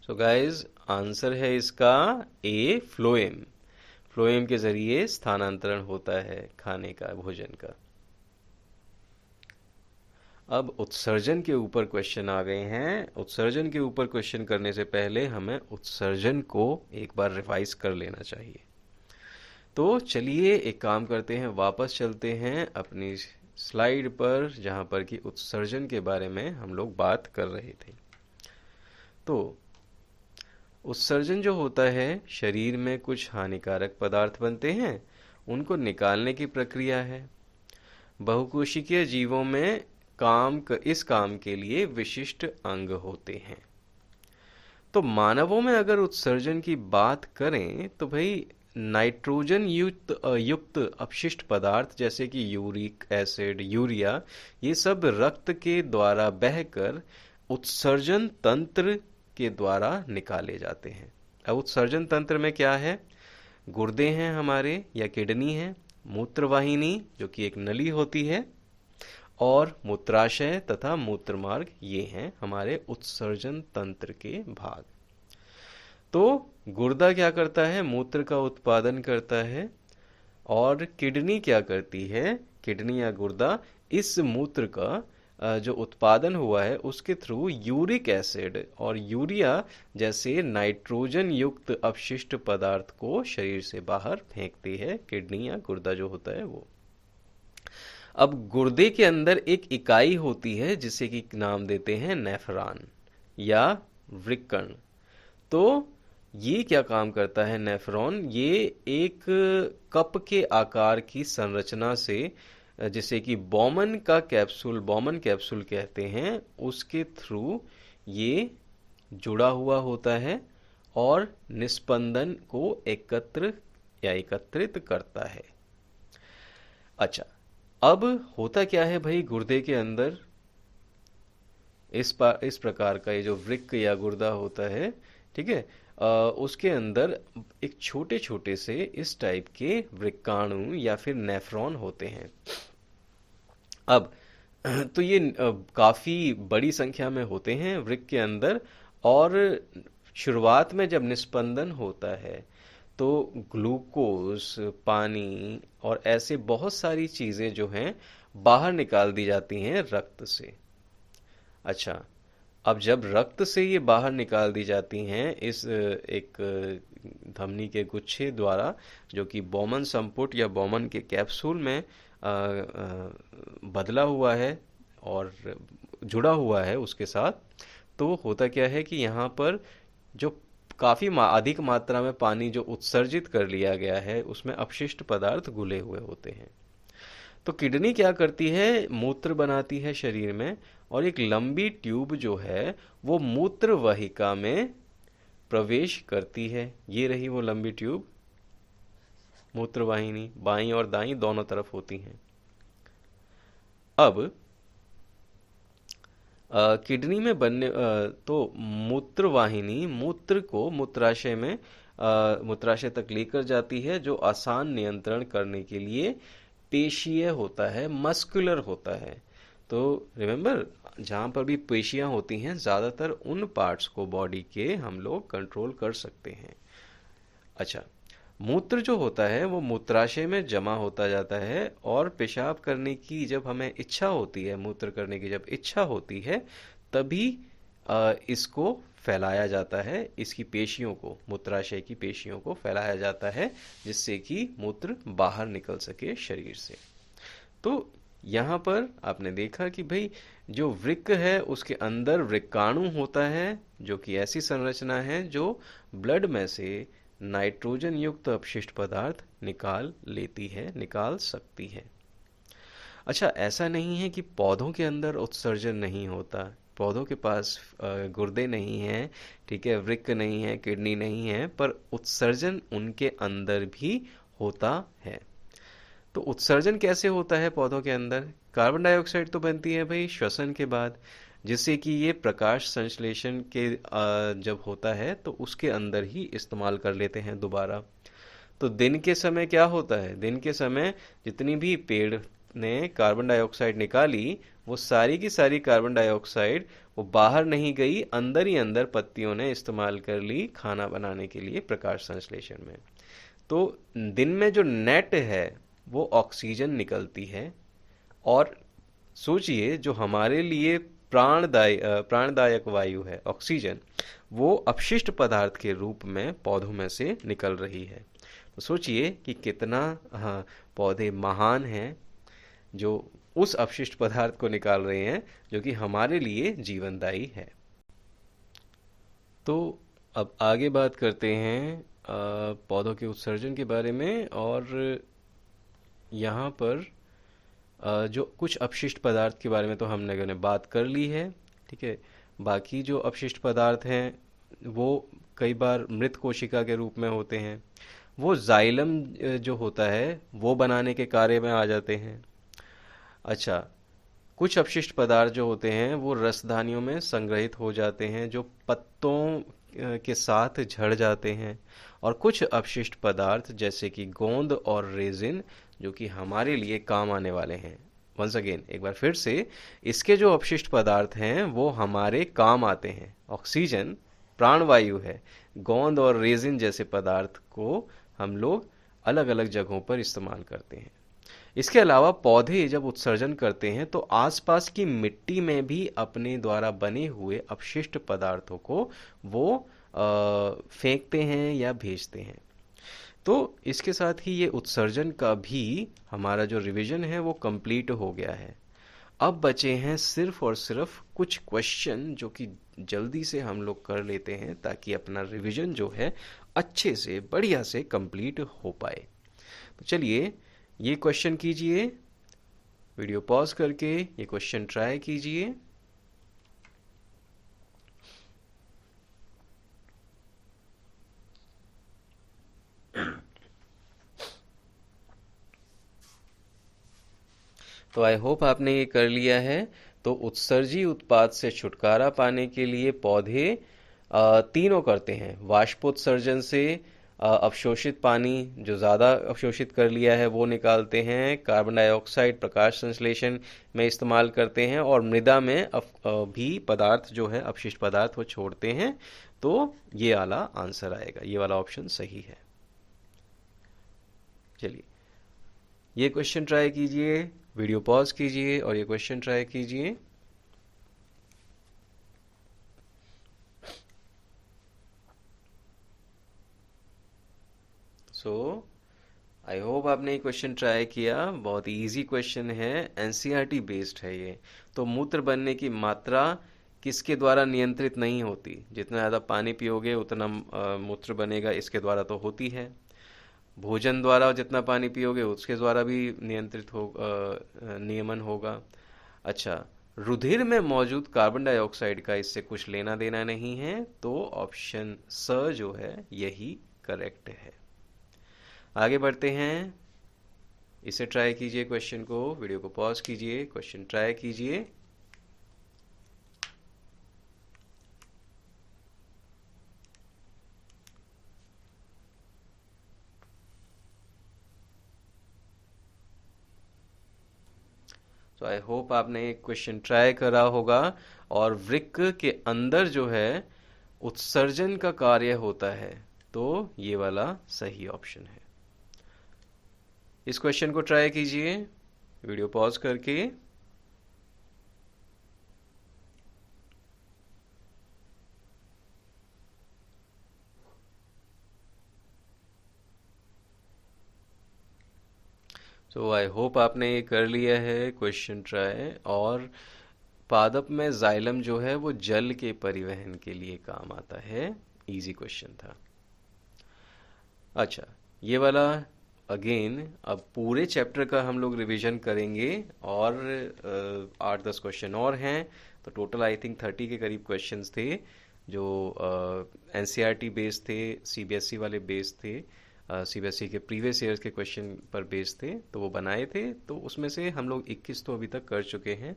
तो गाइज आंसर है इसका ए, फ्लोएम। फ्लोएम के जरिए स्थानांतरण होता है खाने का, भोजन का। अब उत्सर्जन के ऊपर क्वेश्चन आ गए हैं। उत्सर्जन के ऊपर क्वेश्चन करने से पहले हमें उत्सर्जन को एक बार रिवाइज कर लेना चाहिए। तो चलिए एक काम करते हैं, वापस चलते हैं अपनी स्लाइड पर जहां पर कि उत्सर्जन के बारे में हम लोग बात कर रहे थे। तो उत्सर्जन जो होता है, शरीर में कुछ हानिकारक पदार्थ बनते हैं, उनको निकालने की प्रक्रिया है। बहुकोशिकीय जीवों में इस काम के लिए विशिष्ट अंग होते हैं। तो मानवों में अगर उत्सर्जन की बात करें तो भाई नाइट्रोजन युक्त अपशिष्ट पदार्थ जैसे कि यूरिक एसिड, यूरिया, ये सब रक्त के द्वारा बहकर उत्सर्जन तंत्र के द्वारा निकाले जाते हैं। अब उत्सर्जन तंत्र में क्या है? गुर्दे हैं हमारे या किडनी है, मूत्रवाहिनी जो कि एक नली होती है, और मूत्राशय तथा मूत्रमार्ग, ये हैं हमारे उत्सर्जन तंत्र के भाग। तो गुर्दा क्या करता है? मूत्र का उत्पादन करता है। और किडनी क्या करती है? किडनी या गुर्दा इस मूत्र का जो उत्पादन हुआ है उसके थ्रू यूरिक एसिड और यूरिया जैसे नाइट्रोजन युक्त अपशिष्ट पदार्थ को शरीर से बाहर फेंकती है, किडनी या गुर्दा जो होता है वो। अब गुर्दे के अंदर एक इकाई होती है जिसे कि नाम देते हैं नेफ्रॉन या वृक्कण। तो ये क्या काम करता है नेफ्रॉन? ये एक कप के आकार की संरचना से, जिसे कि बॉमन कैप्सूल कहते हैं, उसके थ्रू ये जुड़ा हुआ होता है और निस्पंदन को एकत्रित करता है। अच्छा, अब होता क्या है भाई गुर्दे के अंदर? इस प्रकार का ये जो वृक्क या गुर्दा होता है, ठीक है, उसके अंदर एक छोटे छोटे से इस टाइप के वृक्काणु या फिर नेफ्रॉन होते हैं। अब तो ये काफी बड़ी संख्या में होते हैं वृक्क के अंदर, और शुरुआत में जब निस्पंदन होता है तो ग्लूकोज, पानी और ऐसे बहुत सारी चीजें जो हैं बाहर निकाल दी जाती हैं रक्त से। अच्छा, अब जब रक्त से ये बाहर निकाल दी जाती हैं इस एक धमनी के गुच्छे द्वारा, जो कि बॉमन संपुट या बॉमन के कैप्सूल में बदला हुआ है और जुड़ा हुआ है उसके साथ, तो होता क्या है कि यहाँ पर जो काफी अधिक मात्रा में पानी जो उत्सर्जित कर लिया गया है उसमें अपशिष्ट पदार्थ घुले हुए होते हैं। तो किडनी क्या करती है? मूत्र बनाती है शरीर में, और एक लंबी ट्यूब जो है वो मूत्र वाहिका में प्रवेश करती है। ये रही वो लंबी ट्यूब, मूत्रवाहिनी बाईं और दाईं दोनों तरफ होती हैं। अब किडनी में तो मूत्रवाहिनी मूत्र को मूत्राशय तक लेकर जाती है, जो आसान नियंत्रण करने के लिए पेशीय होता है, मस्कुलर होता है। तो रिमेम्बर, जहां पर भी पेशियां होती हैं ज्यादातर उन पार्ट्स को बॉडी के हम लोग कंट्रोल कर सकते हैं। अच्छा, मूत्र जो होता है वो मूत्राशय में जमा होता जाता है, और पेशाब करने की जब हमें इच्छा होती है, मूत्र करने की जब इच्छा होती है, तभी इसको फैलाया जाता है, इसकी पेशियों को, मूत्राशय की पेशियों को फैलाया जाता है, जिससे कि मूत्र बाहर निकल सके शरीर से। तो यहाँ पर आपने देखा कि भाई जो वृक्क है उसके अंदर वृक्काणु होता है, जो कि ऐसी संरचना है जो ब्लड में से नाइट्रोजन युक्त अपशिष्ट पदार्थ निकाल सकती है। अच्छा, ऐसा नहीं है कि पौधों के अंदर उत्सर्जन नहीं होता। पौधों के पास गुर्दे नहीं हैं, ठीक है, वृक्क नहीं है, किडनी नहीं है, पर उत्सर्जन उनके अंदर भी होता है। तो उत्सर्जन कैसे होता है पौधों के अंदर? कार्बन डाइऑक्साइड तो बनती है भाई श्वसन के बाद, जिससे कि ये प्रकाश संश्लेषण के जब होता है तो उसके अंदर ही इस्तेमाल कर लेते हैं दोबारा। तो दिन के समय क्या होता है? दिन के समय जितनी भी पेड़ ने कार्बन डाइऑक्साइड निकाली, वो सारी की सारी कार्बन डाइऑक्साइड वो बाहर नहीं गई, अंदर ही अंदर पत्तियों ने इस्तेमाल कर ली खाना बनाने के लिए प्रकाश संश्लेषण में। तो दिन में जो नेट है वो ऑक्सीजन निकलती है, और सोचिए, जो हमारे लिए प्राणदायक वायु है, ऑक्सीजन, वो अपशिष्ट पदार्थ के रूप में पौधों में से निकल रही है। तो सोचिए कि कितना, हाँ, पौधे महान हैं जो उस अपशिष्ट पदार्थ को निकाल रहे हैं जो कि हमारे लिए जीवनदायी है। तो अब आगे बात करते हैं पौधों के उत्सर्जन के बारे में। और यहाँ पर जो कुछ अपशिष्ट पदार्थ के बारे में तो हमने ने बात कर ली है, ठीक है। बाकी जो अपशिष्ट पदार्थ हैं वो कई बार मृत कोशिका के रूप में होते हैं। वो जाइलम जो होता है वो बनाने के कार्य में आ जाते हैं। अच्छा, कुछ अपशिष्ट पदार्थ जो होते हैं वो रसधानियों में संग्रहित हो जाते हैं जो पत्तों के साथ झड़ जाते हैं। और कुछ अपशिष्ट पदार्थ जैसे कि गोंद और रेजिन जो कि हमारे लिए काम आने वाले हैं। वंस अगेन, एक बार फिर से, इसके जो अपशिष्ट पदार्थ हैं वो हमारे काम आते हैं। ऑक्सीजन प्राणवायु है। गोंद और रेजिन जैसे पदार्थ को हम लोग अलग अलग जगहों पर इस्तेमाल करते हैं। इसके अलावा पौधे जब उत्सर्जन करते हैं तो आसपास की मिट्टी में भी अपने द्वारा बने हुए अपशिष्ट पदार्थों को वो फेंकते हैं या भेजते हैं। तो इसके साथ ही ये उत्सर्जन का भी हमारा जो रिवीजन है वो कंप्लीट हो गया है। अब बचे हैं सिर्फ और सिर्फ कुछ क्वेश्चन जो कि जल्दी से हम लोग कर लेते हैं ताकि अपना रिवीजन जो है अच्छे से बढ़िया से कंप्लीट हो पाए। तो चलिए, ये क्वेश्चन कीजिए, वीडियो पॉज करके ये क्वेश्चन ट्राई कीजिए। तो आई होप आपने ये कर लिया है। तो उत्सर्जी उत्पाद से छुटकारा पाने के लिए पौधे तीनों करते हैं। वाष्पोत्सर्जन से अवशोषित पानी जो ज़्यादा अवशोषित कर लिया है वो निकालते हैं। कार्बन डाइऑक्साइड प्रकाश संश्लेषण में इस्तेमाल करते हैं और मृदा में भी पदार्थ जो है अपशिष्ट पदार्थ वो छोड़ते हैं। तो ये वाला आंसर आएगा, ये वाला ऑप्शन सही है। चलिए, ये क्वेश्चन ट्राई कीजिए, वीडियो पॉज कीजिए और ये क्वेश्चन ट्राई कीजिए। सो आई होप आपने ये क्वेश्चन ट्राई किया। बहुत इजी क्वेश्चन है, एनसीईआरटी बेस्ड है ये। तो मूत्र बनने की मात्रा किसके द्वारा नियंत्रित नहीं होती? जितना ज़्यादा पानी पियोगे उतना मूत्र बनेगा, इसके द्वारा तो होती है। भोजन द्वारा जितना पानी पियोगे उसके द्वारा भी नियंत्रित हो नियमन होगा। अच्छा, रुधिर में मौजूद कार्बन डाइऑक्साइड का इससे कुछ लेना देना नहीं है। तो ऑप्शन स जो है यही करेक्ट है। आगे बढ़ते हैं, इसे ट्राई कीजिए, क्वेश्चन को, वीडियो को पॉज कीजिए, क्वेश्चन ट्राई कीजिए। तो आई होप आपने एक क्वेश्चन ट्राई करा होगा। और वृक्क के अंदर जो है उत्सर्जन का कार्य होता है। तो ये वाला सही ऑप्शन है। इस क्वेश्चन को ट्राई कीजिए, वीडियो पॉज करके। तो आई होप आपने ये कर लिया है क्वेश्चन ट्राई। और पादप में जाइलम जो है वो जल के परिवहन के लिए काम आता है। इजी क्वेश्चन था। अच्छा, ये वाला अगेन अब पूरे चैप्टर का हम लोग रिवीजन करेंगे। और 8-10 क्वेश्चन और हैं। तो टोटल आई थिंक 30 के करीब क्वेश्चंस थे जो एनसीईआरटी बेस्ड थे, सीबीएसई वाले बेस्ड थे, सीबीएसई के प्रीवियस ईयर्स के क्वेश्चन पर बेस्ड थे। तो वो बनाए थे। तो उसमें से हम लोग 21 तो अभी तक कर चुके हैं,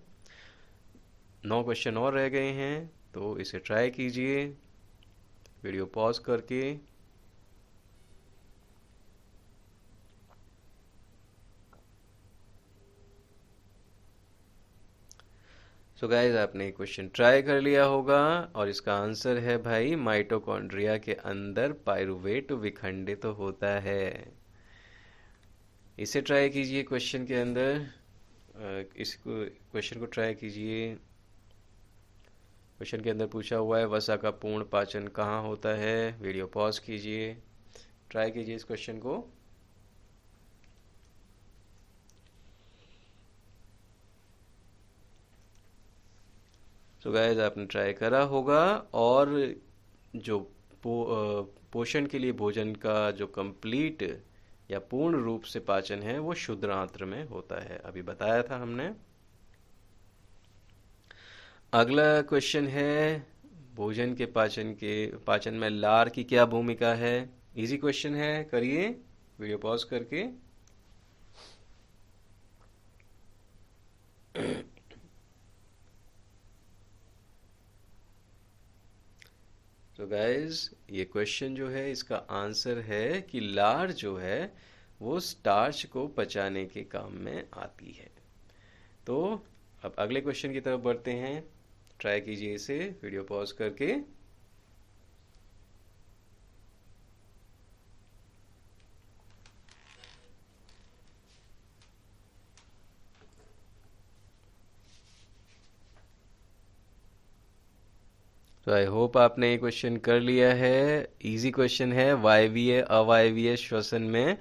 9 क्वेश्चन और रह गए हैं। तो इसे ट्राई कीजिए, वीडियो पॉज करके। सो गाइज, आपने क्वेश्चन ट्राई कर लिया होगा और इसका आंसर है भाई, माइटोकॉन्ड्रिया के अंदर पाइरुवेट विखंडित होता है। इसे ट्राई कीजिए क्वेश्चन के अंदर, इस क्वेश्चन को ट्राई कीजिए। क्वेश्चन के अंदर पूछा हुआ है वसा का पूर्ण पाचन कहाँ होता है। वीडियो पॉज कीजिए, ट्राई कीजिए इस क्वेश्चन को। तो गाइस आपने ट्राई करा होगा। और जो पोषण के लिए भोजन का जो कंप्लीट या पूर्ण रूप से पाचन है वो शुद्ध आंत्र में होता है, अभी बताया था हमने। अगला क्वेश्चन है भोजन के पाचन में लार की क्या भूमिका है। इजी क्वेश्चन है, करिए वीडियो पॉज करके। तो गाइस ये क्वेश्चन जो है इसका आंसर है कि लार जो है वो स्टार्च को पचाने के काम में आती है। तो अब अगले क्वेश्चन की तरफ बढ़ते हैं, ट्राई कीजिए इसे वीडियो पॉज करके। तो आई होप आपने ये क्वेश्चन कर लिया है। इजी क्वेश्चन है। वायवीय अवायवीय श्वसन में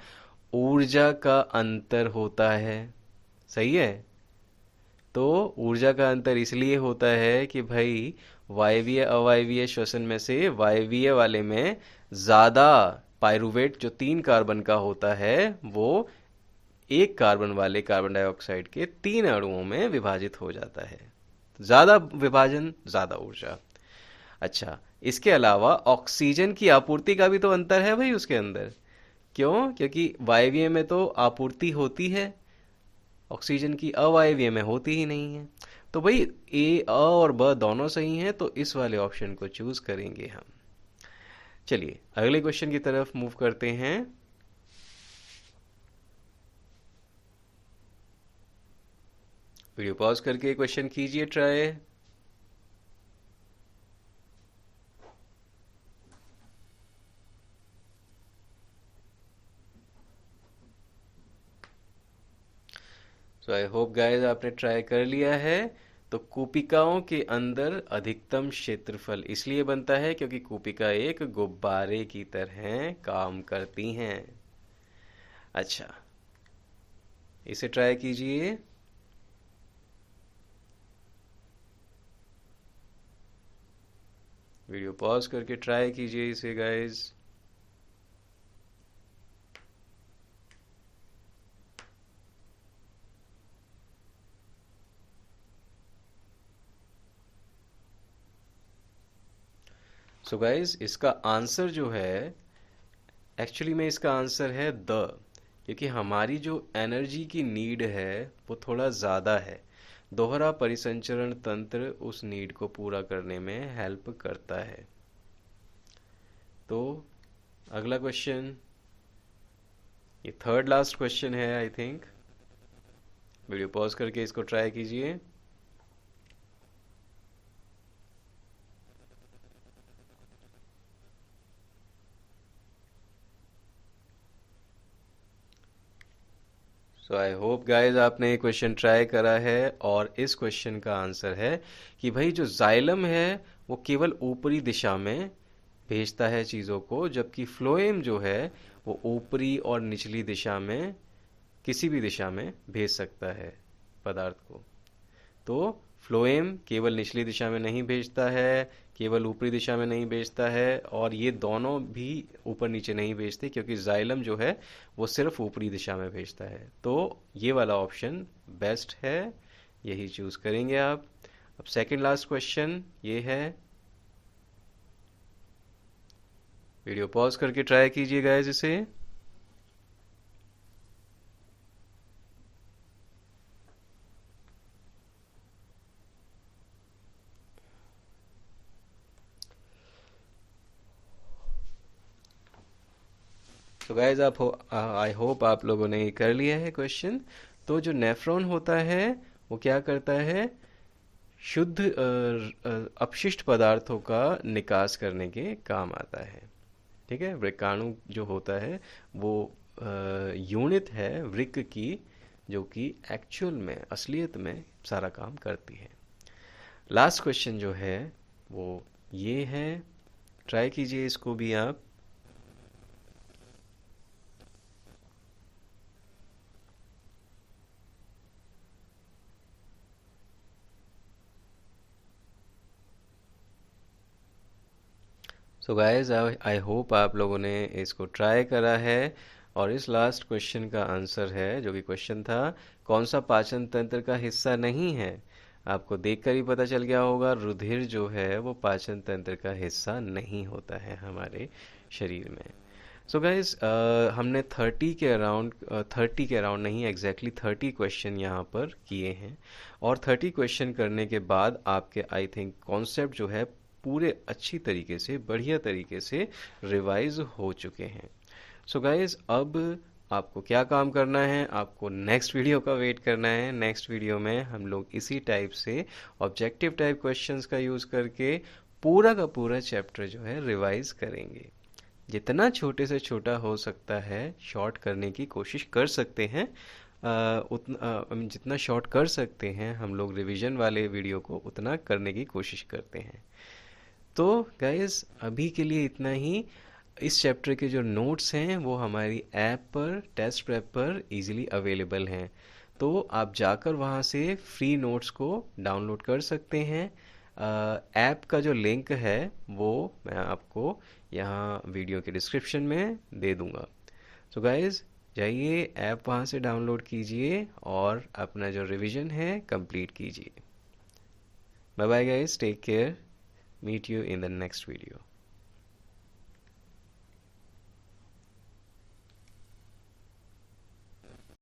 ऊर्जा का अंतर होता है, सही है। तो ऊर्जा का अंतर इसलिए होता है कि भाई वायवीय अवायवीय श्वसन में से वायवीय वाले में ज़्यादा पायरुवेट जो 3 कार्बन का होता है वो 1 कार्बन वाले कार्बन डाइऑक्साइड के 3 अणुओं में विभाजित हो जाता है। ज़्यादा विभाजन ज़्यादा ऊर्जा। अच्छा, इसके अलावा ऑक्सीजन की आपूर्ति का भी तो अंतर है भाई उसके अंदर। क्यों? क्योंकि वायवीय में तो आपूर्ति होती है, ऑक्सीजन की अवायवीय में होती ही नहीं है। तो भाई ए अ और ब दोनों सही हैं, तो इस वाले ऑप्शन को चूज करेंगे हम। चलिए अगले क्वेश्चन की तरफ मूव करते हैं। वीडियो पॉज करके क्वेश्चन कीजिए try. So I hope guys आपने ट्राई कर लिया है। तो कूपिकाओं के अंदर अधिकतम क्षेत्रफल इसलिए बनता है क्योंकि कूपिका एक गुब्बारे की तरह काम करती हैं। अच्छा, इसे ट्राई कीजिए। वीडियो पॉज करके ट्राई कीजिए इसे गाइस। सो गाइस इसका आंसर जो है, एक्चुअली में इसका आंसर है द, क्योंकि हमारी जो एनर्जी की नीड है वो थोड़ा ज़्यादा है। दोहरा परिसंचरण तंत्र उस नीड को पूरा करने में हेल्प करता है। तो अगला क्वेश्चन, ये थर्ड लास्ट क्वेश्चन है आई थिंक। वीडियो पॉज करके इसको ट्राई कीजिए। सो आई होप गाइज आपने ये क्वेश्चन ट्राई करा है। और इस क्वेश्चन का आंसर है कि भाई जो जाइलम है वो केवल ऊपरी दिशा में भेजता है चीज़ों को, जबकि फ्लोएम जो है वो ऊपरी और निचली दिशा में किसी भी दिशा में भेज सकता है पदार्थ को। तो फ्लोएम केवल निचली दिशा में नहीं भेजता है, केवल ऊपरी दिशा में नहीं भेजता है, और ये दोनों भी ऊपर नीचे नहीं भेजते, क्योंकि जाइलम जो है वो सिर्फ ऊपरी दिशा में भेजता है। तो ये वाला ऑप्शन बेस्ट है, यही चूज करेंगे आप। अब सेकंड लास्ट क्वेश्चन ये है। वीडियो पॉज करके ट्राई कीजिए गाइस इसे। तो गाइज आई होप आप लोगों ने ये कर लिया है क्वेश्चन। तो जो नेफ्रॉन होता है वो क्या करता है, शुद्ध अपशिष्ट पदार्थों का निकास करने के काम आता है। ठीक है, वृक्काणु जो होता है वो यूनिट है वृक्क की जो कि एक्चुअल में, असलियत में सारा काम करती है। लास्ट क्वेश्चन जो है वो ये है, ट्राई कीजिए इसको भी आप। सो गाइज, आई होप आप लोगों ने इसको ट्राई करा है। और इस लास्ट क्वेश्चन का आंसर है, जो कि क्वेश्चन था, कौन सा पाचन तंत्र का हिस्सा नहीं है? आपको देखकर ही पता चल गया होगा, रुधिर जो है वो पाचन तंत्र का हिस्सा नहीं होता है हमारे शरीर में। सो गाइज, हमने 30 के अराउंड नहीं, एग्जैक्टली 30 क्वेश्चन यहाँ पर किए हैं। और 30 क्वेश्चन करने के बाद आपके आई थिंक कॉन्सेप्ट जो है पूरे अच्छी तरीके से, बढ़िया तरीके से रिवाइज हो चुके हैं। सो गाइज, अब आपको क्या काम करना है? आपको नेक्स्ट वीडियो का वेट करना है। नेक्स्ट वीडियो में हम लोग इसी टाइप से ऑब्जेक्टिव टाइप क्वेश्चंस का यूज़ करके पूरा का पूरा चैप्टर जो है रिवाइज करेंगे। जितना छोटे से छोटा हो सकता है शॉर्ट करने की कोशिश कर सकते हैं। जितना शॉर्ट कर सकते हैं हम लोग रिवीजन वाले वीडियो को, उतना करने की कोशिश करते हैं। तो गाइस, अभी के लिए इतना ही। इस चैप्टर के जो नोट्स हैं वो हमारी ऐप पर, टेस्ट प्रेप पर इजीली अवेलेबल हैं। तो आप जाकर वहाँ से फ्री नोट्स को डाउनलोड कर सकते हैं। ऐप का जो लिंक है वो मैं आपको यहाँ वीडियो के डिस्क्रिप्शन में दे दूँगा। तो गाइस, जाइए ऐप वहाँ से डाउनलोड कीजिए और अपना जो रिवीजन है कंप्लीट कीजिए। Bye bye guys, take care, meet you in the next video.